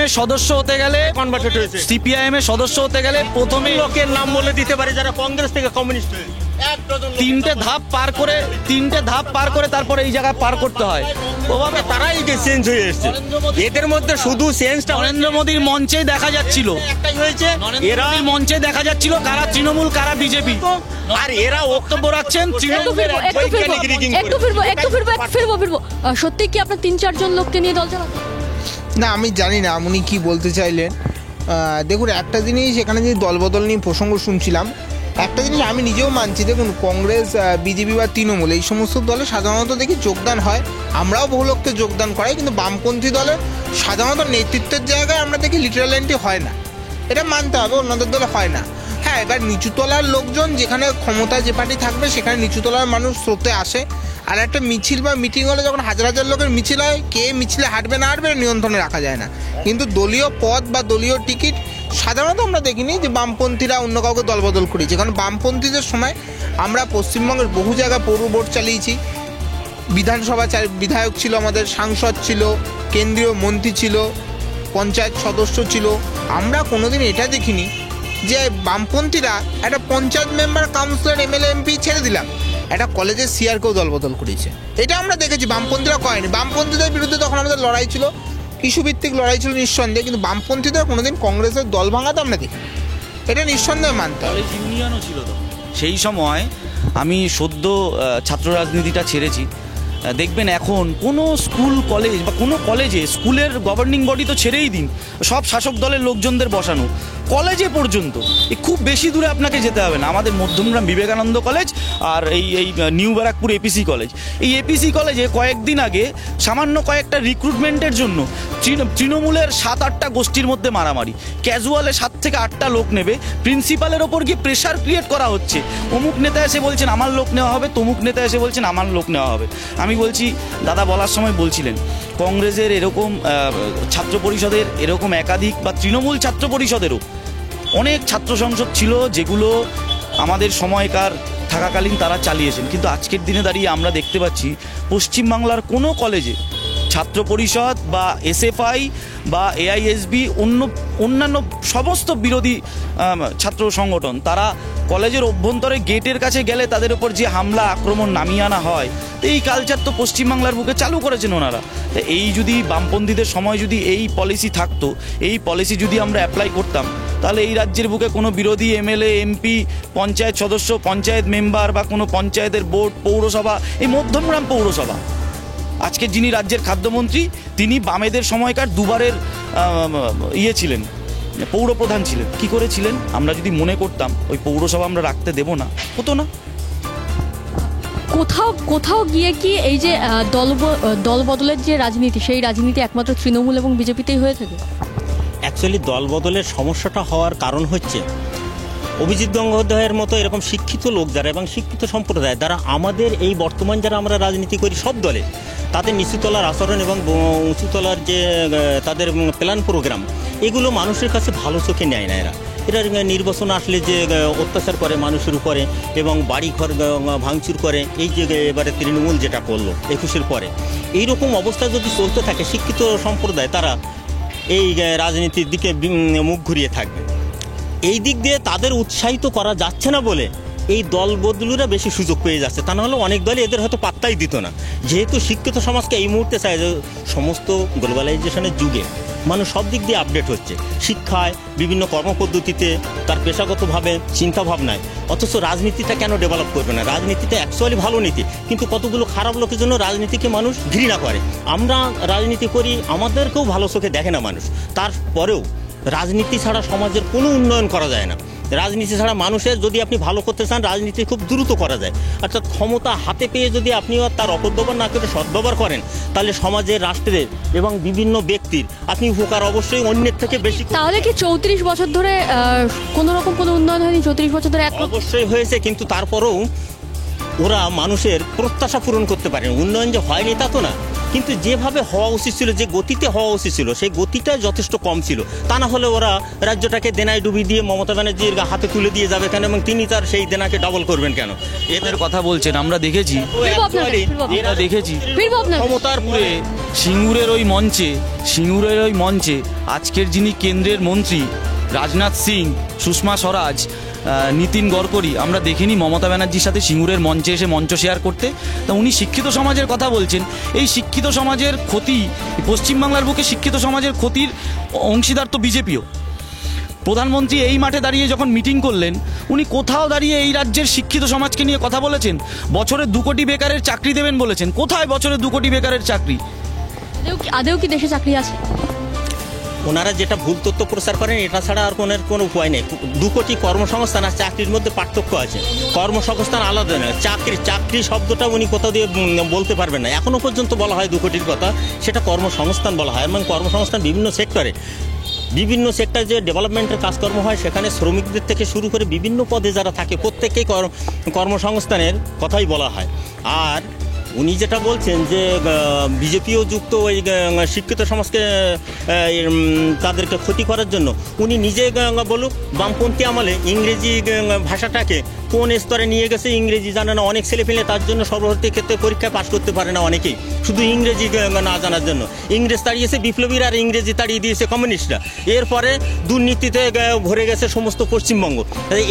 এ সদস্য হতে গেলে কনভার্টেড হয়েছে। সিপিআইএম এ সদস্য হতে গেলে প্রথমে লোকের নাম বলে দিতে পারে যারা কংগ্রেস থেকে কমিউনিস্ট হয়ে তিনটে ধাপ পার করে তারপরে এই জায়গায় পার করতে হয়। ওভাবে তারাই চেঞ্জ হয়ে এসছে। এদের মধ্যে শুধু চেঞ্জটা নরেন্দ্র মোদীর মঞ্চে দেখা যাচ্ছিল, একটাই হয়েছে, এরা মঞ্চে দেখা যাচ্ছিল কারা তৃণমূল কারা বিজেপি, আর এরা বক্তব্য রাখছেন তৃণমূলের। ফিরবো। সত্যি কি আপনার 3-4 জন লোককে নিয়ে দল চালাতে? না, আমি জানি না উনি কি বলতে চাইলেন। দেখুন, একটা জিনিস এখানে যে দলবদল নিয়ে প্রসঙ্গ শুনছিলাম, একটা জিনিস আমি নিজেও মানছি। দেখুন, কংগ্রেস, বিজেপি বা তৃণমূল এই সমস্ত দলে সাধারণত দেখি যোগদান হয়, আমরাও বহু লোককে যোগদান করাই, কিন্তু বামপন্থী দলে সাধারণত নেতৃত্বের জায়গায় আমরা দেখি লিটারাল এন্ট্রি হয় না, এটা মানতে হবে, অন্যদের দলে হয় না। হ্যাঁ, এবার নিচুতলার লোকজন যেখানে ক্ষমতায় যে পার্টি থাকবে সেখানে নিচুতলার মানুষ স্রোতে আসে, আর একটা মিছিল বা মিটিং হলে যখন হাজার হাজার লোকের মিছিল হয়, কে মিছিলে হাঁটবে না হাঁটবে নিয়ন্ত্রণে রাখা যায় না। কিন্তু দলীয় পদ বা দলীয় টিকিট সাধারণত আমরা দেখিনি যে বামপন্থীরা অন্য কাউকে দলবদল করেছে, কারণ বামপন্থীদের সময় আমরা পশ্চিমবঙ্গের বহু জায়গায় পৌর ভোট চালিয়েছি, বিধানসভা বিধায়ক ছিল, আমাদের সাংসদ ছিল, কেন্দ্রীয় মন্ত্রী ছিল, পঞ্চায়েত সদস্য ছিল। আমরা কোনোদিন এটা দেখিনি যে বামপন্থীরা একটা panchayat member, councillor, MLA, MP ছেড়ে দিলাম, একটা কলেজের সিআরকেও দলবদল করেছে। এটা আমরা দেখেছি, বামপন্থীরা করেনি। বামপন্থীদের বিরুদ্ধে তখন আমাদের লড়াই ছিল, ইস্যুভিত্তিক লড়াই ছিল নিঃসন্দেহে, কিন্তু বামপন্থীদের কোনোদিন কংগ্রেসের দল ভাঙাতে আমরা দেখি, এটা নিঃসন্দেহে মানতে হবে। কলেজ ইউনিয়নও ছিল তো সেই সময়। আমি সদ্য ছাত্র রাজনীতিটা ছেড়েছি। দেখবেন এখন কোনো স্কুল কলেজ বা কোনো কলেজে, স্কুলের গভর্নিং বডি তো ছেড়েই দিন, সব শাসক দলের লোকজনদের বসানো, কলেজে পর্যন্ত খুব বেশি দূরে আপনাকে যেতে হবে না। আমাদের মধ্যমগ্রাম বিবেকানন্দ কলেজ আর এই নিউ ব্যারাকপুর এপিসি কলেজ, এই এপিসি কলেজে কয়েকদিন আগে সামান্য কয়েকটা রিক্রুটমেন্টের জন্য তৃণমূলের 7-8টা গোষ্ঠীর মধ্যে মারামারি, ক্যাজুয়ালে 7 থেকে 8টা লোক নেবে, প্রিন্সিপালের ওপর গিয়ে প্রেশার ক্রিয়েট করা হচ্ছে। অমুক নেতা এসে বলছেন আমার লোক নেওয়া হবে, তমুক নেতা এসে বলছেন আমার লোক নেওয়া হবে। আমি বলছি, দাদা বলার সময় বলছিলেন কংগ্রেসের এরকম ছাত্র পরিষদের এরকম একাধিক, বা তৃণমূল ছাত্র পরিষদেরও অনেক ছাত্র সংসদ ছিল যেগুলো আমাদের সময়কার থাকাকালীন তারা চালিয়েছেন, কিন্তু আজকের দিনে দাঁড়িয়ে আমরা দেখতে পাচ্ছি পশ্চিমবাংলার কোনো কলেজে ছাত্র পরিষদ বা এসএফআই বা এআইএসবি অন্যান্য সমস্ত বিরোধী ছাত্র সংগঠন, তারা কলেজের অভ্যন্তরে গেটের কাছে গেলে তাদের উপর যে হামলা আক্রমণ নামিয়ে আনা হয়, তো এই কালচার তো পশ্চিমবাংলার বুকে চালু করেছেন ওনারা। এই যদি বামপন্থীদের সময় যদি এই পলিসি থাকতো, এই পলিসি যদি আমরা অ্যাপ্লাই করতাম, তাহলে এই রাজ্যের বুকে কোনো বিরোধী এমএলএ, এমপি, পঞ্চায়েত সদস্য, পঞ্চায়েত মেম্বার বা কোনো পঞ্চায়েতের বোর্ড, পৌরসভা, এই মধ্যমগ্রাম পৌরসভা, আজকে যিনি রাজ্যের খাদ্যমন্ত্রী তিনি বামেদের সময়কার দুবারের ছিলেন, পৌরপ্রধান ছিলেন। কি করেছিলেন? আমরা যদি মনে করতাম ওই পৌরসভা আমরা রাখতে দেব না, হতো না। কোথাও গিয়ে কি এই যে দল বদলের যে রাজনীতি, সেই রাজনীতি একমাত্র তৃণমূল এবং বিজেপিতেই হয়ে থাকে? অ্যাকচুয়ালি দল বদলের সমস্যাটা হওয়ার কারণ হচ্ছে অভিজিৎ গঙ্গোপাধ্যায়ের মতো এরকম শিক্ষিত লোক যারা এবং শিক্ষিত সম্প্রদায় দ্বারা আমাদের এই বর্তমান যারা আমরা রাজনীতি করি সব দলে, তাদের নিচুতলার আচরণ এবং উঁচুতলার যে তাদের প্ল্যান প্রোগ্রাম, এগুলো মানুষের কাছে ভালো চোখে নেয় না। এরা নির্বাচন আসলে যে অত্যাচার করে মানুষের উপরে এবং বাড়ি ঘর ভাঙচুর করে, এই যে এবারে তৃণমূল যেটা করলো 21-এর পরে, এইরকম অবস্থা যদি চলতে থাকে শিক্ষিত সম্প্রদায় তারা এই রাজনীতির দিকে মুখ ঘুরিয়ে থাকবে। এই দিক দিয়ে তাদের উৎসাহিত করা যাচ্ছে না বলে এই দল বদলুরা বেশি সুযোগ পেয়ে যাচ্ছে, তা নাহলে অনেক দলই এদের হয়তো পাত্তাই দিত না। যেহেতু শিক্ষিত সমাজকে এই মুহূর্তে চায়, যে সমস্ত গ্লোবালাইজেশনের যুগে মানুষ সব দিক দিয়ে আপডেট হচ্ছে, শিক্ষায়, বিভিন্ন কর্মপদ্ধতিতে, তার পেশাগতভাবে, চিন্তাভাবনায়, অথচ রাজনীতিটা কেন ডেভেলপ করবে না? রাজনীতিটা অ্যাকচুয়ালি ভালো নীতি, কিন্তু কতগুলো খারাপ লোকের জন্য রাজনীতিকে মানুষ ঘৃণা করে। আমরা রাজনীতি করি, আমাদেরকেও ভালো চোখে দেখে না মানুষ, তারপরেও রাজনীতি ছাড়া সমাজের কোনো উন্নয়ন করা যায় না। রাজনীতি ছাড়া মানুষের যদি আপনি ভালো করতে চান, রাজনীতি খুব দ্রুত করা যায়। অর্থাৎ ক্ষমতা হাতে পেয়ে যদি আপনি তার অপব্যবহার না করে সদ্ব্যবহার করেন, তাহলে সমাজের, রাষ্ট্রের এবং বিভিন্ন ব্যক্তির আপনি উপকার অবশ্যই অন্যের থেকে বেশি। তাহলে কি 34 বছর ধরে কোনো রকম কোনো উন্নয়ন হয়নি? 34 বছর ধরে অবশ্যই হয়েছে, কিন্তু তারপরেও ওরা মানুষের প্রত্যাশা পূরণ করতে পারেন। উন্নয়ন যে হয়নি তা তো না, কিন্তু যেভাবে হওয়া উচিত ছিল, যে গতিতে হওয়া উচিত ছিল, সেই গতিটা যথেষ্ট কম ছিল। তা না হলে ওরা রাজ্যটাকে দেনায় ডুবিয়ে দিয়ে মমতা ব্যানার্জির হাতে তুলে দিয়ে যাবে কেন, এবং তিনি তার সেই দেনাকে ডবল করবেন কেন? এদের কথা বলছেন, আমরা দেখেছি ক্ষমতার পরে সিঙ্গুরের ওই মঞ্চে আজকের যিনি কেন্দ্রের মন্ত্রী রাজনাথ সিং, সুষমা স্বরাজ, নীতিন গডকরি, আমরা দেখিনি মমতা ব্যানার্জির সাথে সিঙ্গুরের মঞ্চে এসে মঞ্চ শেয়ার করতে। তা উনি শিক্ষিত সমাজের কথা বলছেন, এই শিক্ষিত সমাজের ক্ষতি, পশ্চিমবাংলার বুকে শিক্ষিত সমাজের ক্ষতির অংশীদার তো বিজেপিও। প্রধানমন্ত্রী এই মাঠে দাঁড়িয়ে যখন মিটিং করলেন, উনি কোথাও দাঁড়িয়ে এই রাজ্যের শিক্ষিত সমাজকে নিয়ে কথা বলেছেন? বছরে 2 কোটি বেকারের চাকরি দেবেন বলেছেন। কোথায় বছরে 2 কোটি বেকারের চাকরি? আদেও কি দেশে চাকরি আছে? ওনারা যেটা ভুল তথ্য প্রচার করেন, এটা ছাড়া আর কোনো উপায় নেই। 2 কোটি কর্মসংস্থান আর চাকরির মধ্যে পার্থক্য আছে। কর্মসংস্থান আলাদা নয়, চাকরি শব্দটা উনি কোথাও দিয়ে বলতে পারবেন না। এখনো পর্যন্ত বলা হয় 2 কোটির কথা, সেটা কর্মসংস্থান বলা হয়। এবং কর্মসংস্থান বিভিন্ন সেক্টরে যে ডেভেলপমেন্টের কাজকর্ম হয়, সেখানে শ্রমিকদের থেকে শুরু করে বিভিন্ন পদে যারা থাকে প্রত্যেককেই কর্মসংস্থানের কথাই বলা হয়। আর উনি যেটা বলছেন যে বিজেপিও যুক্ত ওই শিক্ষিত সমাজকে তাদেরকে ক্ষতি করার জন্য, উনি নিজে বলুক বামপন্থী আমলে ইংরেজি ভাষাটাকে কোন স্তরে নিয়ে গেছে ইংরেজি জানে না অনেক ছেলেপেলে, তার জন্য সর্বভারতীয় ক্ষেত্রে পরীক্ষায় পাশ করতে পারে না অনেকেই, শুধু ইংরেজি না জানার জন্য। ইংরেজ তাড়িয়েছে বিপ্লবীরা আর ইংরেজি তাড়িয়ে দিয়েছে কমিউনিস্টরা। এরপরে দুর্নীতিতে ভরে গেছে সমস্ত পশ্চিমবঙ্গ।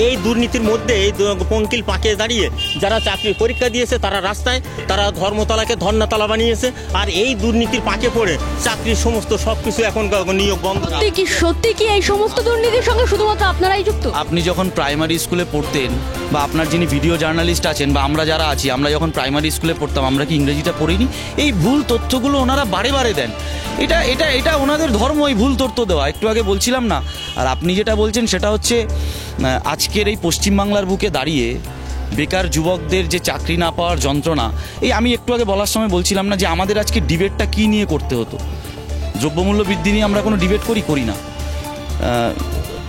এই দুর্নীতির মধ্যে এই পঙ্কিল পাকে দাঁড়িয়ে যারা চাকরির পরীক্ষা দিয়েছে তারা রাস্তায়, তারা ধর্মতলাকে ধর্ণাতলা বানিয়েছে। আর এই দুর্নীতির পাকে পড়ে চাকরির সমস্ত সবকিছু এখন নিয়োগ বন্ধ। সত্যি কি এই সমস্ত দুর্নীতির সঙ্গে শুধুমাত্র আপনারাই যুক্ত? আপনি যখন প্রাইমারি স্কুলে পড়তেন বা আপনার যিনি ভিডিও জার্নালিস্ট আছেন বা আমরা যারা আছি, আমরা যখন প্রাইমারি স্কুলে পড়তাম আমরা কি ইংরেজিটা পড়িনি? এই ভুল তথ্যগুলো ওনারা বারে বারে দেন। এটা এটা এটা ওনাদের ধর্ম, এই ভুল তথ্য দেওয়া। একটু আগে বলছিলাম না? আর আপনি যেটা বলছেন সেটা হচ্ছে আজকের এই পশ্চিমবাংলার বুকে দাঁড়িয়ে বেকার যুবকদের যে চাকরি না পাওয়ার যন্ত্রণা, এই আমি একটু আগে বলার সময় বলছিলাম না যে আমাদের আজকে ডিবেটটা কী নিয়ে করতে হতো? দ্রব্যমূল্য বৃদ্ধি নিয়ে আমরা কোনো ডিবেট করি না।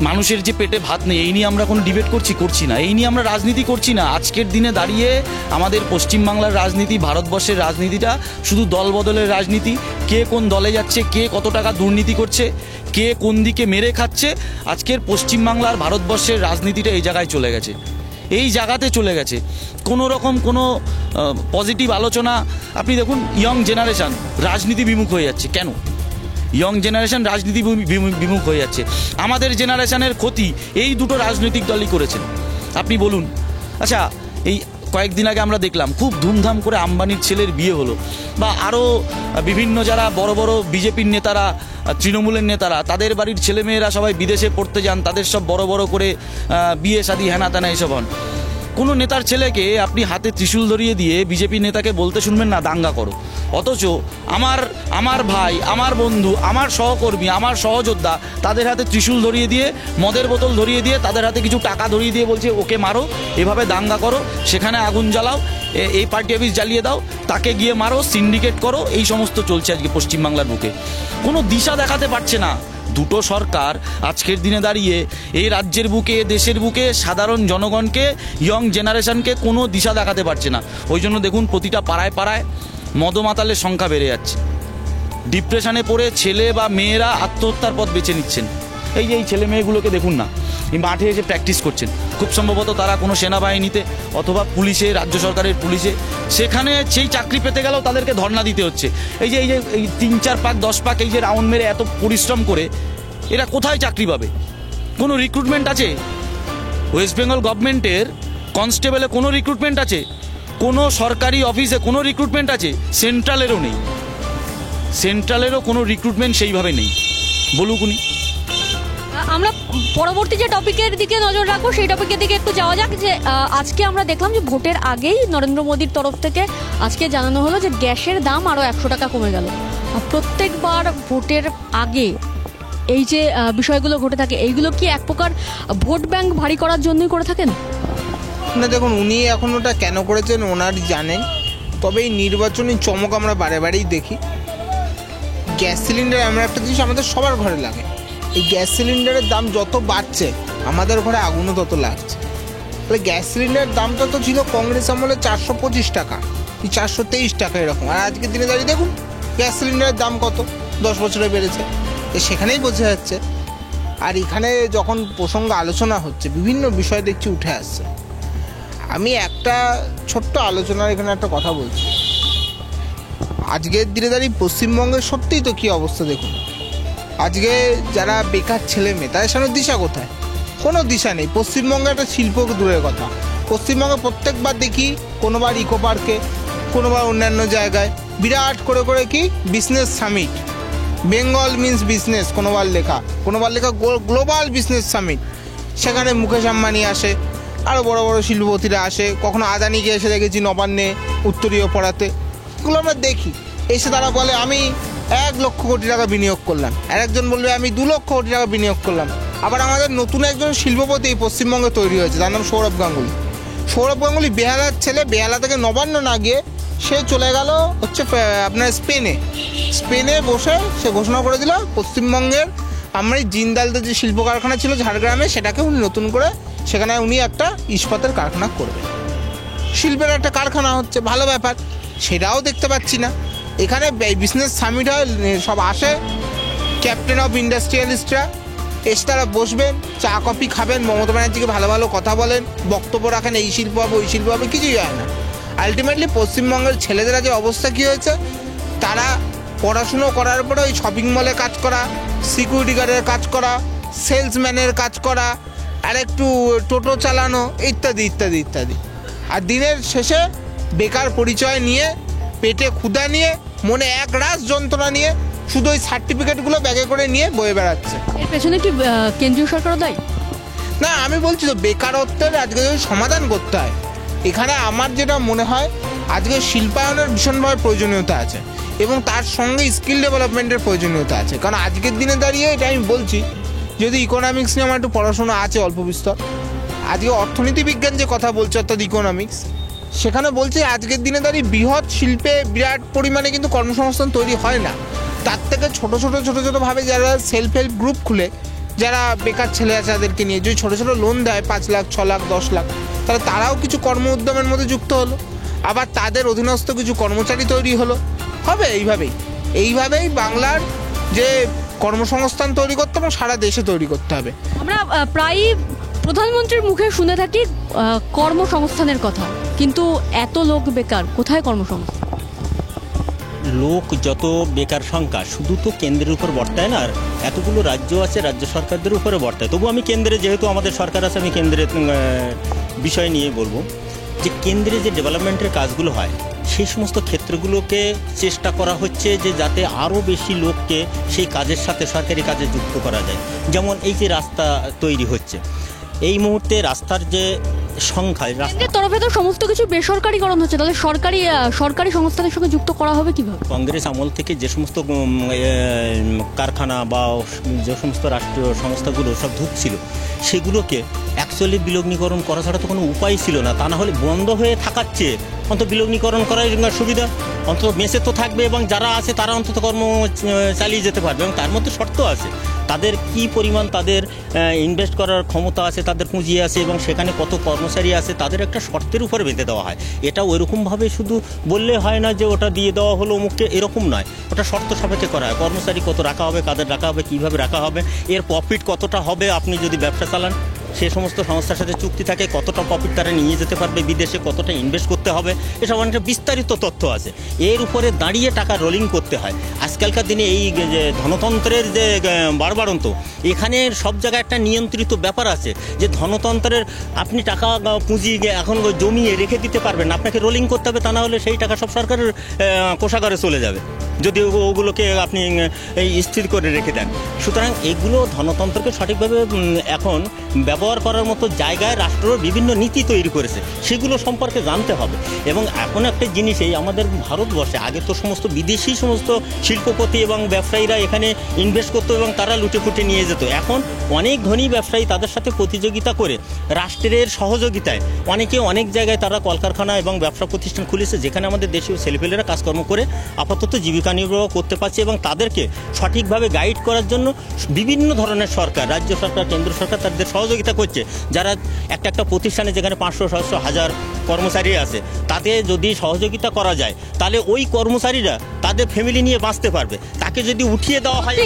মানুষের যে পেটে ভাত নেই এই নিয়ে আমরা কোনো ডিবেট করছি না। এই নিয়ে আমরা রাজনীতি করছি না। আজকের দিনে দাঁড়িয়ে আমাদের পশ্চিমবাংলার রাজনীতি, ভারতবর্ষের রাজনীতিটা শুধু দল বদলের রাজনীতি। কে কোন দলে যাচ্ছে, কে কত টাকা দুর্নীতি করছে, কে কোন দিকে মেরে খাচ্ছে, আজকের পশ্চিমবাংলার ভারতবর্ষের রাজনীতিটা এই জায়গায় চলে গেছে, এই জায়গাতে চলে গেছে। কোনো রকম কোনো পজিটিভ আলোচনা, আপনি দেখুন ইয়ং জেনারেশান রাজনীতি বিমুখ হয়ে যাচ্ছে। কেন ইয়ং জেনারেশন রাজনীতি বিমুখ হয়ে যাচ্ছে? আমাদের জেনারেশনের ক্ষতি এই দুটো রাজনৈতিক দলই করেছেন। আপনি বলুন। আচ্ছা, এই কয়েকদিন আগে আমরা দেখলাম খুব ধুমধাম করে আম্বানির ছেলের বিয়ে হলো, বা আরও বিভিন্ন যারা বড় বড় বিজেপির নেতারা, তৃণমূলের নেতারা, তাদের বাড়ির ছেলেমেয়েরা সবাই বিদেশে পড়তে যান, তাদের সব বড় বড় করে বিয়ে শাদী হেনা তেনা এসব হন। কোনো নেতার ছেলেকে আপনি হাতে ত্রিশূল ধরিয়ে দিয়ে বিজেপি নেতাকে বলতে শুনবেন না দাঙ্গা করো, অথচ আমার ভাই, আমার বন্ধু, আমার সহকর্মী, আমার সহযোদ্ধা, তাদের হাতে ত্রিশূল ধরিয়ে দিয়ে, মদের বোতল ধরিয়ে দিয়ে, তাদের হাতে কিছু টাকা ধরিয়ে দিয়ে বলছে ওকে মারো, এভাবে দাঙ্গা করো, সেখানে আগুন জ্বালাও, এই পার্টি অফিস জ্বালিয়ে দাও, তাকে গিয়ে মারো, সিন্ডিকেট করো। এই সমস্ত চলছে আজকে পশ্চিমবাংলার বুকে। কোনো দিশা দেখাতে পারছে না দুটো সরকার আজকের দিনে দাঁড়িয়ে এই রাজ্যের বুকে, দেশের বুকে সাধারণ জনগণকে, ইয়ং জেনারেশনকে কোনো দিশা দেখাতে পারছে না। ওই জন্য দেখুন প্রতিটা পাড়ায় পাড়ায় মদমাতালের সংখ্যা বেড়ে যাচ্ছে। ডিপ্রেশনে পড়ে ছেলে বা মেয়েরা আত্মহত্যার পথ বেছে নিচ্ছেন। এই যে এই ছেলে মেয়েগুলোকে দেখুন না, এই মাঠে এসে প্র্যাকটিস করছেন। খুব সম্ভবত তারা কোনো সেনাবাহিনীতে অথবা পুলিশে, রাজ্য সরকারের পুলিশে, সেখানে সেই চাকরি পেতে গেলেও তাদেরকে ধর্ণা দিতে হচ্ছে। এই যে 3-4 পাক 10 পাক এই যে রাউন্ড মেরে এত পরিশ্রম করে এরা কোথায় চাকরি পাবে? কোনো রিক্রুটমেন্ট আছে? ওয়েস্ট বেঙ্গল গভর্নমেন্টের কনস্টেবলে কোনো রিক্রুটমেন্ট আছে? কোনো সরকারি অফিসে কোনো রিক্রুটমেন্ট আছে? সেন্ট্রালেরও নেই। সেন্ট্রালেরও কোনো রিক্রুটমেন্ট সেইভাবে নেই। বলুক উনি। আমরা পরবর্তী যে টপিকের দিকে নজর রাখবো সেই টপিকের দিকে একটু যাওয়া যাক। যে আজকে আমরা দেখলাম যে ভোটের আগেই নরেন্দ্র মোদীর তরফ থেকে আজকে জানানো হলো যে গ্যাসের দাম আরও 100 টাকা কমে গেল। প্রত্যেকবার ভোটের আগে এই যে বিষয়গুলো ঘটে থাকে, এইগুলো কি এক প্রকার ভোট ব্যাংক ভারী করার জন্যই করে থাকেন? না দেখুন, উনি এখন ওটা কেন করেছেন ওনার জানেন। তবে এই নির্বাচনী চমক আমরা বারে বারেই দেখি। গ্যাস সিলিন্ডার এমন একটা জিনিস আমাদের সবার ঘরে লাগে। এই গ্যাস সিলিন্ডারের দাম যত বাড়ছে আমাদের ঘরে আগুনও তত লাগছে। তাহলে গ্যাস সিলিন্ডারের দামটা তো ছিল কংগ্রেস আমলে 425 টাকা, 423 টাকা এরকম। আর আজকের দিনে দাঁড়িয়ে দেখুন গ্যাস সিলিন্ডারের দাম কত, 10 বছরে বেড়েছে। তো সেখানেই বোঝা যাচ্ছে। আর এখানে যখন প্রসঙ্গ আলোচনা হচ্ছে বিভিন্ন বিষয় দেখছি উঠে আসছে। আমি একটা ছোট্ট আলোচনার এখানে একটা কথা বলছি। আজকের দিনে দাঁড়িয়ে পশ্চিমবঙ্গের সত্যিই তো কী অবস্থা দেখুন। আজকে যারা বেকার ছেলে মেয়ে তাদের সামনে দিশা কোথায়? কোনো দিশা নেই। পশ্চিমবঙ্গে একটা শিল্প দূরের কথা, পশ্চিমবঙ্গে প্রত্যেকবার দেখি কোনোবার ইকো পার্কে, কোনোবার অন্যান্য জায়গায় বিরাট করে করে কি business summit, Bengal means business, কোনোবার লেখা গ্লোবাল বিজনেস সামিট। সেখানে মুকেশ আম্বানি আসে, আরও বড় বড় শিল্পপতিরা আসে, কখনো আদানিকে এসে দেখেছি নবান্নে উত্তরীয় পড়াতে। এগুলো আমরা দেখি। এসে তারা বলে আমি 1 লক্ষ কোটি টাকা বিনিয়োগ করলাম, আর একজন বলবে আমি 2 লক্ষ কোটি টাকা বিনিয়োগ করলাম। আবার আমাদের নতুন একজন শিল্পপতি পশ্চিমবঙ্গে তৈরি হয়েছে, তার নাম সৌরভ গাঙ্গুলি। বেহালার ছেলে, বেহালা থেকে নবান্ন না গিয়ে সে চলে গেল হচ্ছে আপনার স্পেনে বসে সে ঘোষণা করে দিল পশ্চিমবঙ্গের আমার এই জিন্দালদের যে শিল্প কারখানা ছিল ঝাড়গ্রামে, সেটাকে উনি নতুন করে সেখানে উনি একটা ইস্পাতের কারখানা করবেন। শিল্পের একটা কারখানা হচ্ছে, ভালো ব্যাপার। সেটাও দেখতে পাচ্ছি না। এখানে বিজনেস সামিট হয়, সব আসে ক্যাপ্টেন অফ ইন্ডাস্ট্রিয়ালিস্টরা, এসে তারা বসবেন, চা কফি খাবেন, মমতা ব্যানার্জিকে ভালো ভালো কথা বলেন, বক্তব্য রাখেন, এই শিল্প হবে ওই শিল্প হবে, কিছুই হয় না। আলটিমেটলি পশ্চিমবঙ্গের ছেলেদের যে অবস্থা কী হয়েছে, তারা পড়াশুনো করার পরে ওই শপিং মলে কাজ করা, সিকিউরিটি গার্ডের কাজ করা, সেলসম্যানের কাজ করা, আর একটু টোটো চালানো, ইত্যাদি ইত্যাদি ইত্যাদি। আর দিনের শেষে বেকার পরিচয় নিয়ে, পেটে ক্ষুধা নিয়ে, মনে এক রাস যন্ত্রণা নিয়ে, শুধু ওই সার্টিফিকেটগুলো ব্যাগে করে নিয়ে বয়ে বেড়াচ্ছে। এর পেছনে কি কেন্দ্রীয় সরকারও দায়ী? না, আমি বলছি তো বেকারত্বের আজকে যদি সমাধান করতে হয়, এখানে আমার যেটা মনে হয় আজকে শিল্পায়নের ভীষণভাবে প্রয়োজনীয়তা আছে এবং তার সঙ্গে স্কিল ডেভেলপমেন্টের প্রয়োজনীয়তা আছে। কারণ আজকের দিনে দাঁড়িয়ে এটা আমি বলছি, যদি ইকোনমিক্স নিয়ে আমার একটু পড়াশোনা আছে অল্প বিস্তর, আজকে অর্থনীতি বিজ্ঞান যে কথা বলছে অর্থাৎ ইকোনমিক্স, সেখানে বলছে আজকের দিনে দাঁড়িয়ে বৃহৎ শিল্পে বিরাট পরিমাণে কিন্তু কর্মসংস্থান তৈরি হয় না। তার থেকে ছোটো ছোটোভাবে যারা সেলফ হেল্প গ্রুপ খুলে, যারা বেকার ছেলে আছে তাদেরকে নিয়ে যদি ছোটো ছোটো লোন দেয় 5 লাখ 6 লাখ 10 লাখ, তাহলে তারাও কিছু কর্ম উদ্যমের মধ্যে যুক্ত হলো, আবার তাদের অধীনস্থ কিছু কর্মচারী তৈরি হলো। হবে এইভাবেই বাংলার যে কর্মসংস্থান তৈরি করতে হবে সারা দেশে তৈরি করতে হবে। আমরা প্রায়ই প্রধানমন্ত্রীর মুখে শুনে থাকি কর্মসংস্থানের কথা, কিন্তু এত লোক বেকার, কোথায় কর্মসংস্থান? লোক যত বেকার সংখ্যা শুধু তো কেন্দ্রের উপর বর্তায় না, আর এতগুলো রাজ্য আছে, রাজ্য সরকারদের উপরে বর্তায়। তবু আমি কেন্দ্রে, যেহেতু আমাদের সরকার আছে, আমি কেন্দ্রের বিষয় নিয়ে বলবো যে কেন্দ্রে যে ডেভেলপমেন্টের কাজগুলো হয় সেই সমস্ত ক্ষেত্রগুলোকে চেষ্টা করা হচ্ছে যে যাতে আরও বেশি লোককে সেই কাজের সাথে সরকারি কাজে যুক্ত করা যায়। যেমন এই যে রাস্তা তৈরি হচ্ছে, এই মুহূর্তে রাস্তার যে সংখ্যা, কেন্দ্রের তরফে তো সমস্ত কিছু বেসরকারিকরণ হচ্ছে, তাহলে সরকারি সংস্থানের সঙ্গে যুক্ত করা হবে কিভাবে? কংগ্রেস আমল থেকে যে সমস্ত কারখানা বা যে সমস্ত রাষ্ট্রীয় সংস্থাগুলো সব ঢুকছিল, সেগুলোকে অ্যাকচুয়ালি বিলগ্নীকরণ করা ছাড়া তো কোনো উপায় ছিল না। তা না হলে বন্ধ হয়ে থাকাচ্ছে, অন্তত বিলগ্নীকরণ করাই সুবিধা, অন্তত মেসে তো থাকবে এবং যারা আছে তারা অন্তত কর্ম চালিয়ে যেতে পারবে। এবং তার মধ্যে শর্ত আছে, তাদের কি পরিমাণ তাদের ইনভেস্ট করার ক্ষমতা আছে, তাদের পুঁজি আছে এবং সেখানে কত কর্মচারী আছে, তাদের একটা শর্তের উপরে বেঁধে দেওয়া হয়। এটা ওইরকমভাবে শুধু বললে হয় না যে ওটা দিয়ে দেওয়া হলো অমুককে, এরকম নয়। ওটা শর্ত সাপেক্ষে করা হয়, কর্মচারী কত রাখা হবে, কাদের রাখা হবে, কীভাবে রাখা হবে, এর প্রফিট কতটা হবে, আপনি যদি ব্যবসা চালান সে সমস্ত সংস্থার সাথে চুক্তি থাকে, কতটা প্রফিট তারা নিয়ে যেতে পারবে বিদেশে, কতটা ইনভেস্ট করতে হবে, এসব অনেকটা বিস্তারিত তথ্য আছে। এর উপরে দাঁড়িয়ে টাকা রোলিং করতে হয়। আজকালকার দিনে এই যে ধনতন্ত্রের যে বাড়বাড়ন্ত, এখানে সব জায়গায় একটা নিয়ন্ত্রিত ব্যাপার আছে যে ধনতন্ত্রের আপনি টাকা পুঁজি এখন জমিয়ে রেখে দিতে পারবেন না, আপনাকে রোলিং করতে হবে, তা না হলে সেই টাকা সব সরকারের কোষাগারে চলে যাবে যদি ওগুলোকে আপনি এই স্থির করে রেখে দেন। সুতরাং এগুলো ধনতন্ত্রকে সঠিকভাবে এখন ব্যবহার করার মতো জায়গায় রাষ্ট্র বিভিন্ন নীতি তৈরি করেছে, সেগুলো সম্পর্কে জানতে হবে। এবং এখন একটা জিনিস, এই আমাদের ভারতবর্ষে আগে তো সমস্ত বিদেশি সমস্ত শিল্পপতি এবং ব্যবসায়ীরা এখানে ইনভেস্ট করতো এবং তারা লুটে ফুটে নিয়ে যেত। এখন অনেক ধনী ব্যবসায়ী তাদের সাথে প্রতিযোগিতা করে রাষ্ট্রের সহযোগিতায় অনেক জায়গায় তারা কলকারখানা এবং ব্যবসা প্রতিষ্ঠান খুলেছে, যেখানে আমাদের দেশীয় ছেলেপেলেরা কাজকর্ম করে আপাতত জীবিকা নির্বাহ করতে পারছে। এবং তাদেরকে সঠিকভাবে গাইড করার জন্য বিভিন্ন ধরনের সরকার, রাজ্য সরকার, কেন্দ্র সরকার তাদের সহযোগিতা করছে। যারা একটা প্রতিষ্ঠানে যেখানে 500, 600, 1000 কর্মচারী আছে, তাতে যদি সহযোগিতা করা যায় তাহলে ওই কর্মচারীরা তাদের ফ্যামিলি নিয়ে বাঁচতে পারবে। তাকে যদি উঠিয়ে দেওয়া হয়,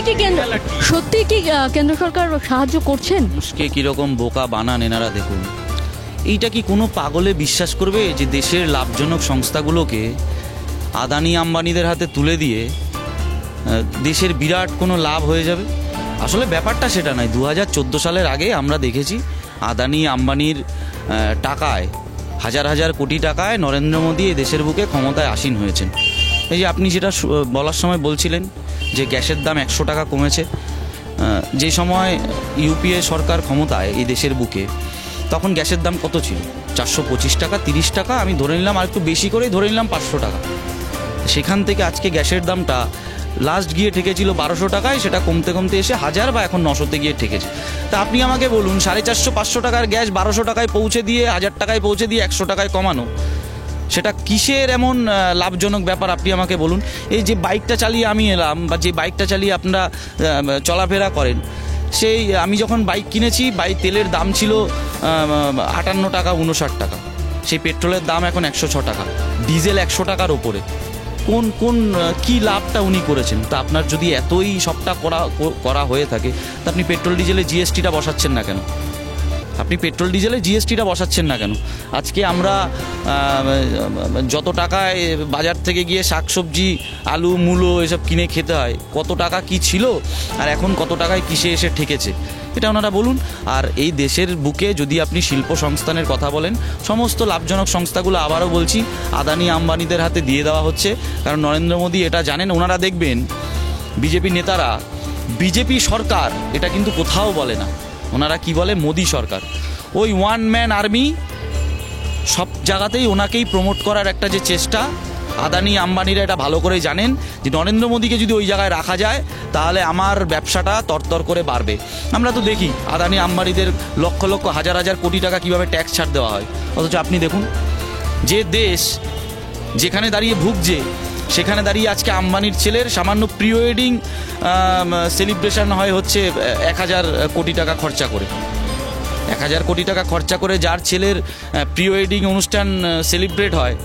সত্যি কি কেন্দ্র সরকার সাহায্য করছেন? মানুষকে কীরকম বোকা বানান এনারা দেখুন। এইটা কি কোনো পাগলে বিশ্বাস করবে যে দেশের লাভজনক সংস্থাগুলোকে আদানি আম্বানিদের হাতে তুলে দিয়ে দেশের বিরাট কোনো লাভ হয়ে যাবে? আসলে ব্যাপারটা সেটা নয়। 2014 সালের আগে আমরা দেখেছি আদানি আম্বানির টাকায়, হাজার হাজার কোটি টাকায় নরেন্দ্র মোদী এই দেশের বুকে ক্ষমতায় আসীন হয়েছেন। এই যে আপনি যেটা বলার সময় বলছিলেন যে গ্যাসের দাম 100 টাকা কমেছে, যে সময় ইউপিএ সরকার ক্ষমতায় এই দেশের বুকে, তখন গ্যাসের দাম কত ছিল? 425 টাকা, 30 টাকা, আমি ধরে নিলাম, আর একটু বেশি করেই ধরে নিলাম 500 টাকা। সেখান থেকে আজকে গ্যাসের দামটা লাস্ট গিয়ে ঠেকেছিল 1200 টাকায়, সেটা কমতে কমতে এসে 1000 বা এখন 900-তে গিয়ে ঠেকেছে। তা আপনি আমাকে বলুন, 450-500 টাকার গ্যাস 1200 টাকায় পৌঁছে দিয়ে, 1000 টাকায় পৌঁছে দিয়ে 100 টাকায় কমানো, সেটা কিসের এমন লাভজনক ব্যাপার আপনি আমাকে বলুন। এই যে বাইকটা চালিয়ে আমি এলাম, বা যে বাইকটা চালিয়ে আপনারা চলাফেরা করেন, সেই আমি যখন বাইক কিনেছি, তেলের দাম ছিল 58 টাকা, 59 টাকা। সেই পেট্রোলের দাম এখন 106 টাকা, ডিজেল 100 টাকার ওপরে। কোন কি লাভটা উনি করেছেন? তা আপনার যদি এতই সবটা করা হয়ে থাকে, তা আপনি পেট্রোল ডিজেলে জিএসটিটা বসাচ্ছেন না কেন? আপনি পেট্রোল ডিজেলে জিএসটিটা বসাচ্ছেন না কেন? আজকে আমরা যত টাকায় বাজার থেকে গিয়ে শাকসবজি, আলু, মূলো এসব কিনে খেতে হয়, কত টাকা কি ছিল আর এখন কত টাকায় কিসে এসে ঠেকেছে, এটা ওনারা বলুন। আর এই দেশের বুকে যদি আপনি শিল্প সংস্থানের কথা বলেন, সমস্ত লাভজনক সংস্থাগুলো আবারও বলছি আদানি আম্বানিদের হাতে দিয়ে দেওয়া হচ্ছে। কারণ নরেন্দ্র মোদী এটা জানেন, ওনারা দেখবেন বিজেপি নেতারা বিজেপি সরকার এটা কিন্তু কোথাও বলে না, ওনারা কি বলে মোদী সরকার। ওই ওয়ান ম্যান আর্মি সব জায়গাতেই ওনাকেই প্রমোট করার একটা যে চেষ্টা, আদানি আম্বানিরা এটা ভালো করেই জানেন যে নরেন্দ্র মোদীকে যদি ওই জায়গায় রাখা যায় তাহলে আমার ব্যবসাটা তরতর করে বাড়বে। আমরা তো দেখি আদানি আম্বানিদের লক্ষ লক্ষ হাজার হাজার কোটি টাকা কীভাবে ট্যাক্স ছাড় দেওয়া হয়, অথচ আপনি দেখুন যে দেশ যেখানে দাঁড়িয়ে ভুগছে সেখানে দাঁড়িয়ে আজকে আম্বানির ছেলের সামান্য প্রি ওয়েডিং সেলিব্রেশন হয় হচ্ছে 1000 কোটি টাকা খরচা করে। 1000 কোটি টাকা খরচা করে যার ছেলের প্রি ওয়েডিং অনুষ্ঠান সেলিব্রেট হয়,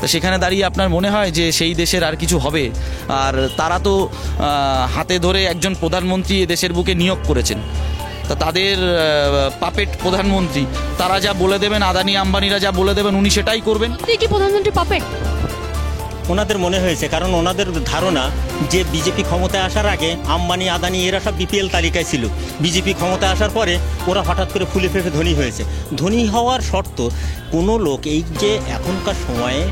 তো সেখানে দাঁড়িয়ে আপনার মনে হয় যে সেই দেশের আর কিছু হবে? আর তারা তো হাতে ধরে একজন প্রধানমন্ত্রী এ দেশের বুকে নিয়োগ করেছেন, তা তাদের পাপেট প্রধানমন্ত্রী, তারা যা বলে দেবেন, আদানি আম্বানিরা যা বলে দেবেন উনি সেটাই করবেন। কি প্রধানমন্ত্রী পাপেট? ওনাদের মনে হয়েছে, কারণ ওনাদের ধারণা যে বিজেপি ক্ষমতায় আসার আগে আম্বানি আদানি এরা সব বিপিএল তালিকায় ছিল, বিজেপি ক্ষমতায় আসার পরে ওরা হঠাৎ করে ফুলে ফেঁপে ধনী হয়েছে। ধনী হওয়ার শর্ত কোনো লোক, এই যে এখনকার সময়ে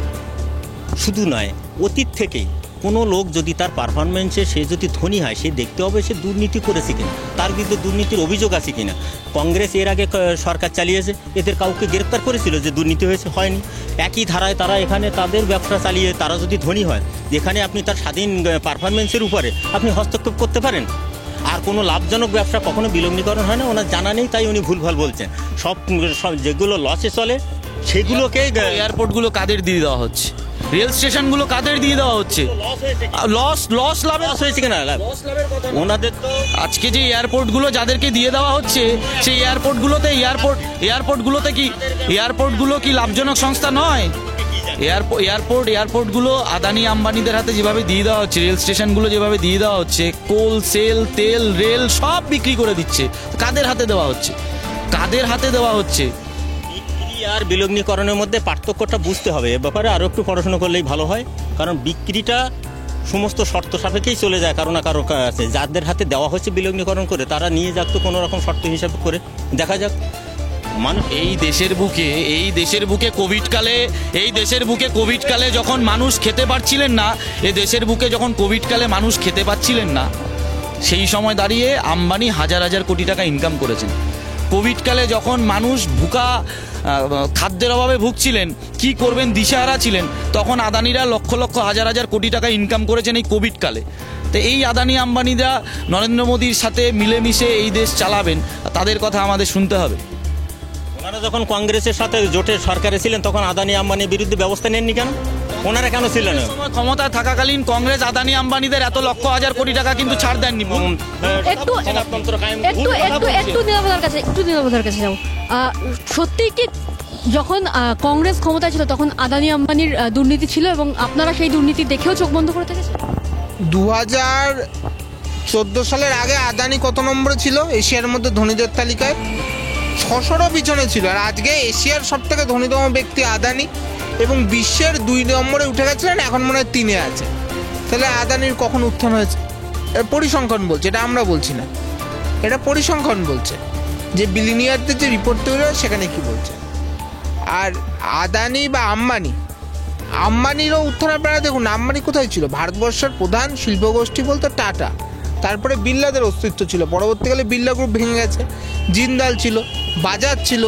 শুধু নয় অতীত থেকেই কোনো লোক যদি তার পারফরমেন্সে সে যদি ধনী হয়, সে দেখতে হবে সে দুর্নীতি করেছে কিনা, তার বিরুদ্ধে দুর্নীতির অভিযোগ আছে কিনা। কংগ্রেস এর আগে সরকার চালিয়েছে, এদের কাউকে গ্রেপ্তার করেছিল যে দুর্নীতি হয়েছে? হয়নি। একই ধারায় তারা এখানে তাদের ব্যবসা চালিয়ে তারা যদি ধনী হয়, যেখানে আপনি তার স্বাধীন পারফরমেন্সের উপরে আপনি হস্তক্ষেপ করতে পারেন। আর কোনো লাভজনক ব্যবসা কখনো বিলগ্নীকরণ হয় না, ওনার জানা নেই, তাই উনি ভুলভাল বলছেন। সব যেগুলো লসে চলে সেগুলোকে, এয়ারপোর্টগুলো কাদের দিয়ে দেওয়া হচ্ছে, রেল স্টেশনগুলো কাদের দিয়ে দেওয়া হচ্ছে? লস লাভে হয়েছে কিনা ওনাদের তো। আজকে যে এয়ারপোর্টগুলো যাদেরকে দিয়ে দেওয়া হচ্ছে, সেই এয়ারপোর্টগুলো কি লাভজনক সংস্থা নয়? এয়ারপোর্টগুলো আদানি আম্বানিদের হাতে যেভাবে দিয়ে দেওয়া হচ্ছে, রেল স্টেশনগুলো যেভাবে দিয়ে দেওয়া হচ্ছে, কোল, সেল, তেল, রেল সব বিক্রি করে দিচ্ছে। কাদের হাতে দেওয়া হচ্ছে? কাদের হাতে দেওয়া হচ্ছে? আর বিলগ্নীকরণের মধ্যে পার্থক্যটা বুঝতে হবে। এ ব্যাপারে আরও একটু পড়াশোনা করলেই ভালো হয়, কারণ বিক্রিটা সমস্ত শর্ত সাপেক্ষেই চলে যায় কারো না কারো কাছে। যাদের হাতে দেওয়া হচ্ছে বিলগ্নীকরণ করে, তারা নিয়ে যাক তো কোনো রকম শর্ত হিসাবে করে, দেখা যাক। মানুষ এই দেশের বুকে কোভিডকালে যখন মানুষ খেতে পারছিলেন না, এই দেশের বুকে যখন কোভিডকালে মানুষ খেতে পাচ্ছিলেন না, সেই সময় দাঁড়িয়ে আম্বানি হাজার হাজার কোটি টাকা ইনকাম করেছেন। কোভিডকালে যখন মানুষ খাদ্যের অভাবে ভুগছিলেন, কি করবেন দিশাহারা ছিলেন, তখন আদানিরা লক্ষ লক্ষ হাজার হাজার কোটি টাকা ইনকাম করেছেন এই কোভিডকালে। তো এই আদানি আম্বানিরা নরেন্দ্র মোদীর সাথে মিলেমিশে এই দেশ চালাবেন, তাদের কথা আমাদের শুনতে হবে। ওনারা যখন কংগ্রেসের সাথে জোটের সরকারে ছিলেন, তখন আদানি আম্বানির বিরুদ্ধে ব্যবস্থা নেননি কেন? ওনারা কেন ছিলেন? ক্ষমতায় থাকাকালীন কংগ্রেস আদানি আম্বানিদের এত লক্ষ হাজার কোটি টাকা কিন্তু ছাড় দেননি। একটু নিরাপদার কাছে যাবো। সত্যি কি যখন কংগ্রেস ক্ষমতায় ছিল তখন আদানি আম্বানির দুর্নীতি ছিল এবং আপনারা সেই দুর্নীতি দেখেও চোখ বন্ধ করে থেকেছেন? 2014 সালের আগে আদানি কত নম্বরে ছিল এশিয়ার মধ্যে ধনীদের তালিকায়? 600 পিছনে ছিল। আর আজকে এশিয়ার সব থেকে ধনীতম ব্যক্তি আদানি, এবং বিশ্বের 2 নম্বরে উঠে গেছিলেন, এখন মনে হয় 3-এ আছে। তাহলে আদানির কখন উত্থান হয়েছে? এটা পরিসংখ্যান বলছে, এটা আমরা বলছি না, এটা পরিসংখ্যান বলছে যে বিলিনিয়ারদের যে রিপোর্ট তৈরি হয় সেখানে কি বলছে। আর আদানি বা আম্বানিরও উত্থানের বেড়া দেখুন, আম্বানি কোথায় ছিল? ভারতবর্ষের প্রধান শিল্পগোষ্ঠী বলতে টাটা, তারপরে বিড়লাদের অস্তিত্ব ছিল, পরবর্তীকালে বিড়লা গ্রুপ ভেঙে গেছে, জিন্দাল ছিল, বাজাজ ছিল,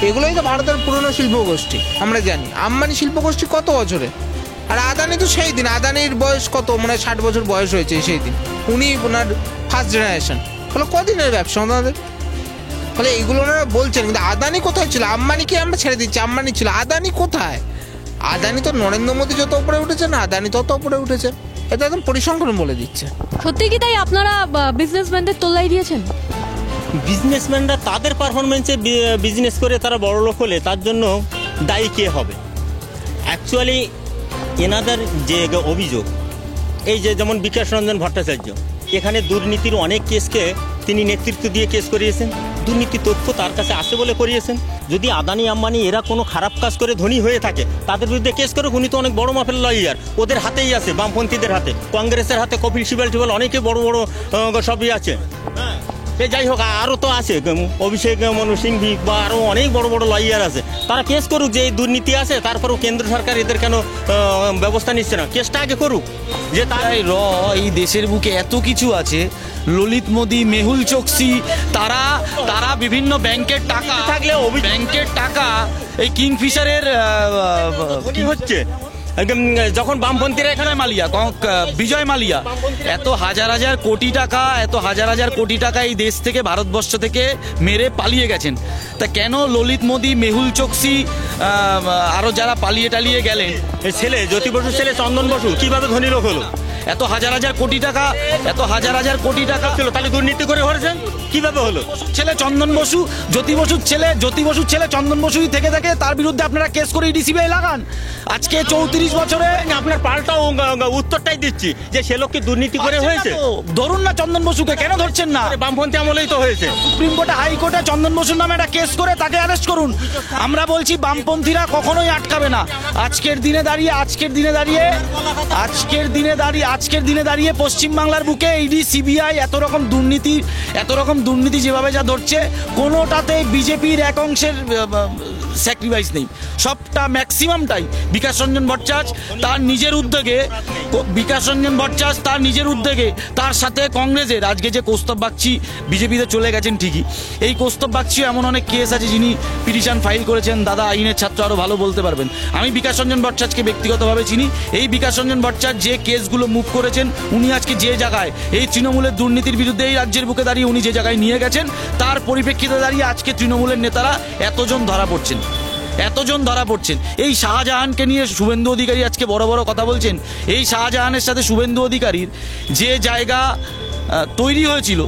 এগুলোই তো ভারতের পুরনো শিল্পগোষ্ঠী আমরা জানি। আম্বানি শিল্পগোষ্ঠী কত বছরে? আর আদানি তো সেই দিন, আদানির বয়স কত, মানে 60 বছর বয়স হয়েছে সেই দিন, উনি ওনার ফার্স্ট জেনারেশন। ফলে কদিনের ব্যবসা ওনাদের? ফলে এইগুলো ওনারা বলছেন, কিন্তু আদানি কোথায় ছিল? আম্বানিকে আমরা ছেড়ে দিচ্ছি, আম্বানি ছিল, আদানি কোথায়? আদানি তো নরেন্দ্র মোদী যত উপরে উঠেছে না, আদানি তত উপরে উঠেছে, এটা একদম পরিসংখ্যান বলে দিচ্ছে। সত্যি কি তাই আপনারা বিজনেসম্যানদের তোল্লাই দিয়েছেন? বিজনেসম্যানরা তাদের পারফরমেন্সে বিজনেস করে তারা বড় লোক হলে তার জন্য দায়ী কে হবে? অ্যাকচুয়ালি এনাদের যে অভিযোগ, এই যে যেমন বিকাশ রঞ্জন ভট্টাচার্য এখানে দুর্নীতির অনেক কেসকে তিনি নেতৃত্ব দিয়ে কেস করিয়েছেন, দুর্নীতি তথ্য তার কাছে আসে বলে করিয়েছেন। যদি আদানি আম্বানি এরা কোনো খারাপ কাজ করে ধনী হয়ে থাকে তাদের বিরুদ্ধে কেস করে, উনি তো অনেক বড় মাপের লয়ার, ওদের হাতেই আছে, বামপন্থীদের হাতে, কংগ্রেসের হাতে কপিল সিবাল টিবাল অনেকে বড় বড় সবই আছে। সে যাই হোক, আরও তো আছে অভিষেক মনু সিংভি বা আরও অনেক বড় বড় লয়ার আছে, তারা কেস করুক যে এই দুর্নীতি আছে, তারপরেও কেন্দ্র সরকার এদের কেন ব্যবস্থা নিচ্ছে না, কেসটা আগে করুক। যে তাই এই দেশের বুকে এত কিছু আছে, ললিত মোদি, মেহুল চোকসি, তারা বিভিন্ন ব্যাংকের টাকা থাকলে ব্যাংকের টাকা এই কিংফিশারের হচ্ছে যখন বামপন্থীরা এখানে বিজয় মালিয়া এত হাজার হাজার কোটি টাকা এই দেশ থেকে, ভারতবর্ষ থেকে মেরে পালিয়ে গেছেন। তা কেন ললিত মোদি, মেহুল চোকসি আরো যারা পালিয়ে টালিয়ে গেলেন, ছেলে জ্যোতি বসুর ছেলে চন্দন বসু কিভাবে ধনী লোক হলো? এত হাজার হাজার কোটি টাকা ছিল, তাহলে দুর্নীতি করে হয়েছেন কিভাবে হলো? ছেলে চন্দন বসু, জ্যোতি বসুর ছেলে চন্দন বসুই থেকে থাকে, তার বিরুদ্ধে আপনারা কেস করে ডিসিবিআই লাগান। আজকে 34 বছরে আপনার পাল্টাও উত্তরটাই দিচ্ছি যে সে লোককে দুর্নীতি করে হয়েছে। ধরুন না চন্দন বসুকে, কেন ধরছেন না? বামপন্থী আমলেই তো হয়েছে। সুপ্রিম কোর্টে, হাইকোর্টে চন্দন বসুর নামে একটা কেস করে তাকে অ্যারেস্ট করুন। আমরা বলছি বামপন্থীরা কখনোই আটকাবে না। আজকের দিনে দাঁড়িয়ে পশ্চিমবাংলার বুকে ইডি, সিবিআই এত রকম দুর্নীতি যেভাবে যা ধরছে, কোনোটাতে বিজেপির এক অংশের স্যাক্রিফাইস নেই, সবটা ম্যাক্সিমামটাই বিকাশ রঞ্জন ভট্টাচার্য তার নিজের উদ্যোগে, তার সাথে কংগ্রেসের আজকে যে কৌস্তব বাগচি বিজেপিতে চলে গেছেন ঠিকই, এই কৌস্তব বাগচিও এমন অনেক কেস আছে যিনি পিটিশন ফাইল করেছেন। দাদা আইনের ছাত্র, আরো ভালো বলতে পারবেন। আমি বিকাশ রঞ্জন ভট্টাচার্যকে ব্যক্তিগতভাবে চিনি। এই বিকাশ রঞ্জন ভট্টাচার্য যে কেসগুলো মুভ করেছেন, উনি আজকে যে জায়গায় এই তৃণমূলের দুর্নীতির বিরুদ্ধে এই রাজ্যের বুকে দাঁড়িয়ে উনি যে জায়গায় নিয়ে গেছেন, তার পরিপ্রেক্ষিতে দাঁড়িয়ে আজকে তৃণমূলের নেতারা এতজন ধরা পড়ছেন। এই শাহজাহানকে নিয়ে শুভেন্দু অধিকারী আজকে বড় বড় কথা বলছেন। এই শাহজাহানের সাথে শুভেন্দু অধিকারীর যে জায়গা তৈরি হয়েছিল,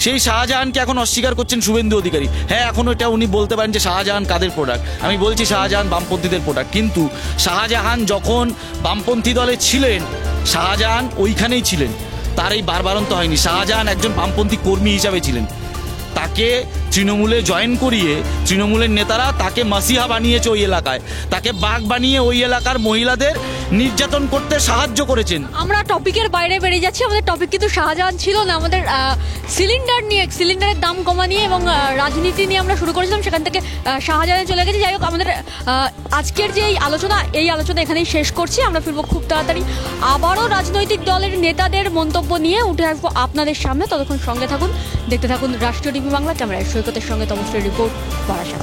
সেই শাহজাহানকে এখন অস্বীকার করছেন শুভেন্দু অধিকারী। হ্যাঁ, এখন এটা উনি বলতে পারেন যে শাহজাহান কাদের প্রোডাক্ট, আমি বলছি শাহজাহান বামপন্থীদের প্রোডাক্ট। কিন্তু শাহজাহান যখন বামপন্থী দলে ছিলেন, শাহজাহান ওইখানেই ছিলেন, তার এই বারবারন্ত হয়নি। শাহজাহান একজন বামপন্থী কর্মী হিসাবে ছিলেন। তাকে তৃণমূলে জয়েন করিয়ে তৃণমূলের নেতারা তাকে মাসিহা বানিয়েছে ওই এলাকায়, তাকে বাঘ বানিয়ে ওই এলাকার মহিলাদের নির্যাতন করতে সাহায্য করেছেন। আমরা টপিকের বাইরে বেরিয়ে যাচ্ছি। আমাদের টপিক কিন্তু শাহজাহান ছিল না, আমাদের সিলিন্ডারের দাম কমা নিয়ে এবং রাজনীতি নিয়ে আমরা শুরু করেছিলাম, সেখান থেকে শাহজাহানে চলে গেছি। যাই হোক, আমাদের আজকের যে এই আলোচনা এখানেই শেষ করছি। আমরা ফিরবো খুব তাড়াতাড়ি আবারও রাজনৈতিক দলের নেতাদের মন্তব্য নিয়ে উঠে আসবো আপনাদের সামনে। ততক্ষণ সঙ্গে থাকুন, দেখতে থাকুন রাষ্ট্রীয় টিভি বাংলা। ক্যামেরায় সৈকতের সঙ্গে তমশ্রীর রিপোর্ট, বারাসাত।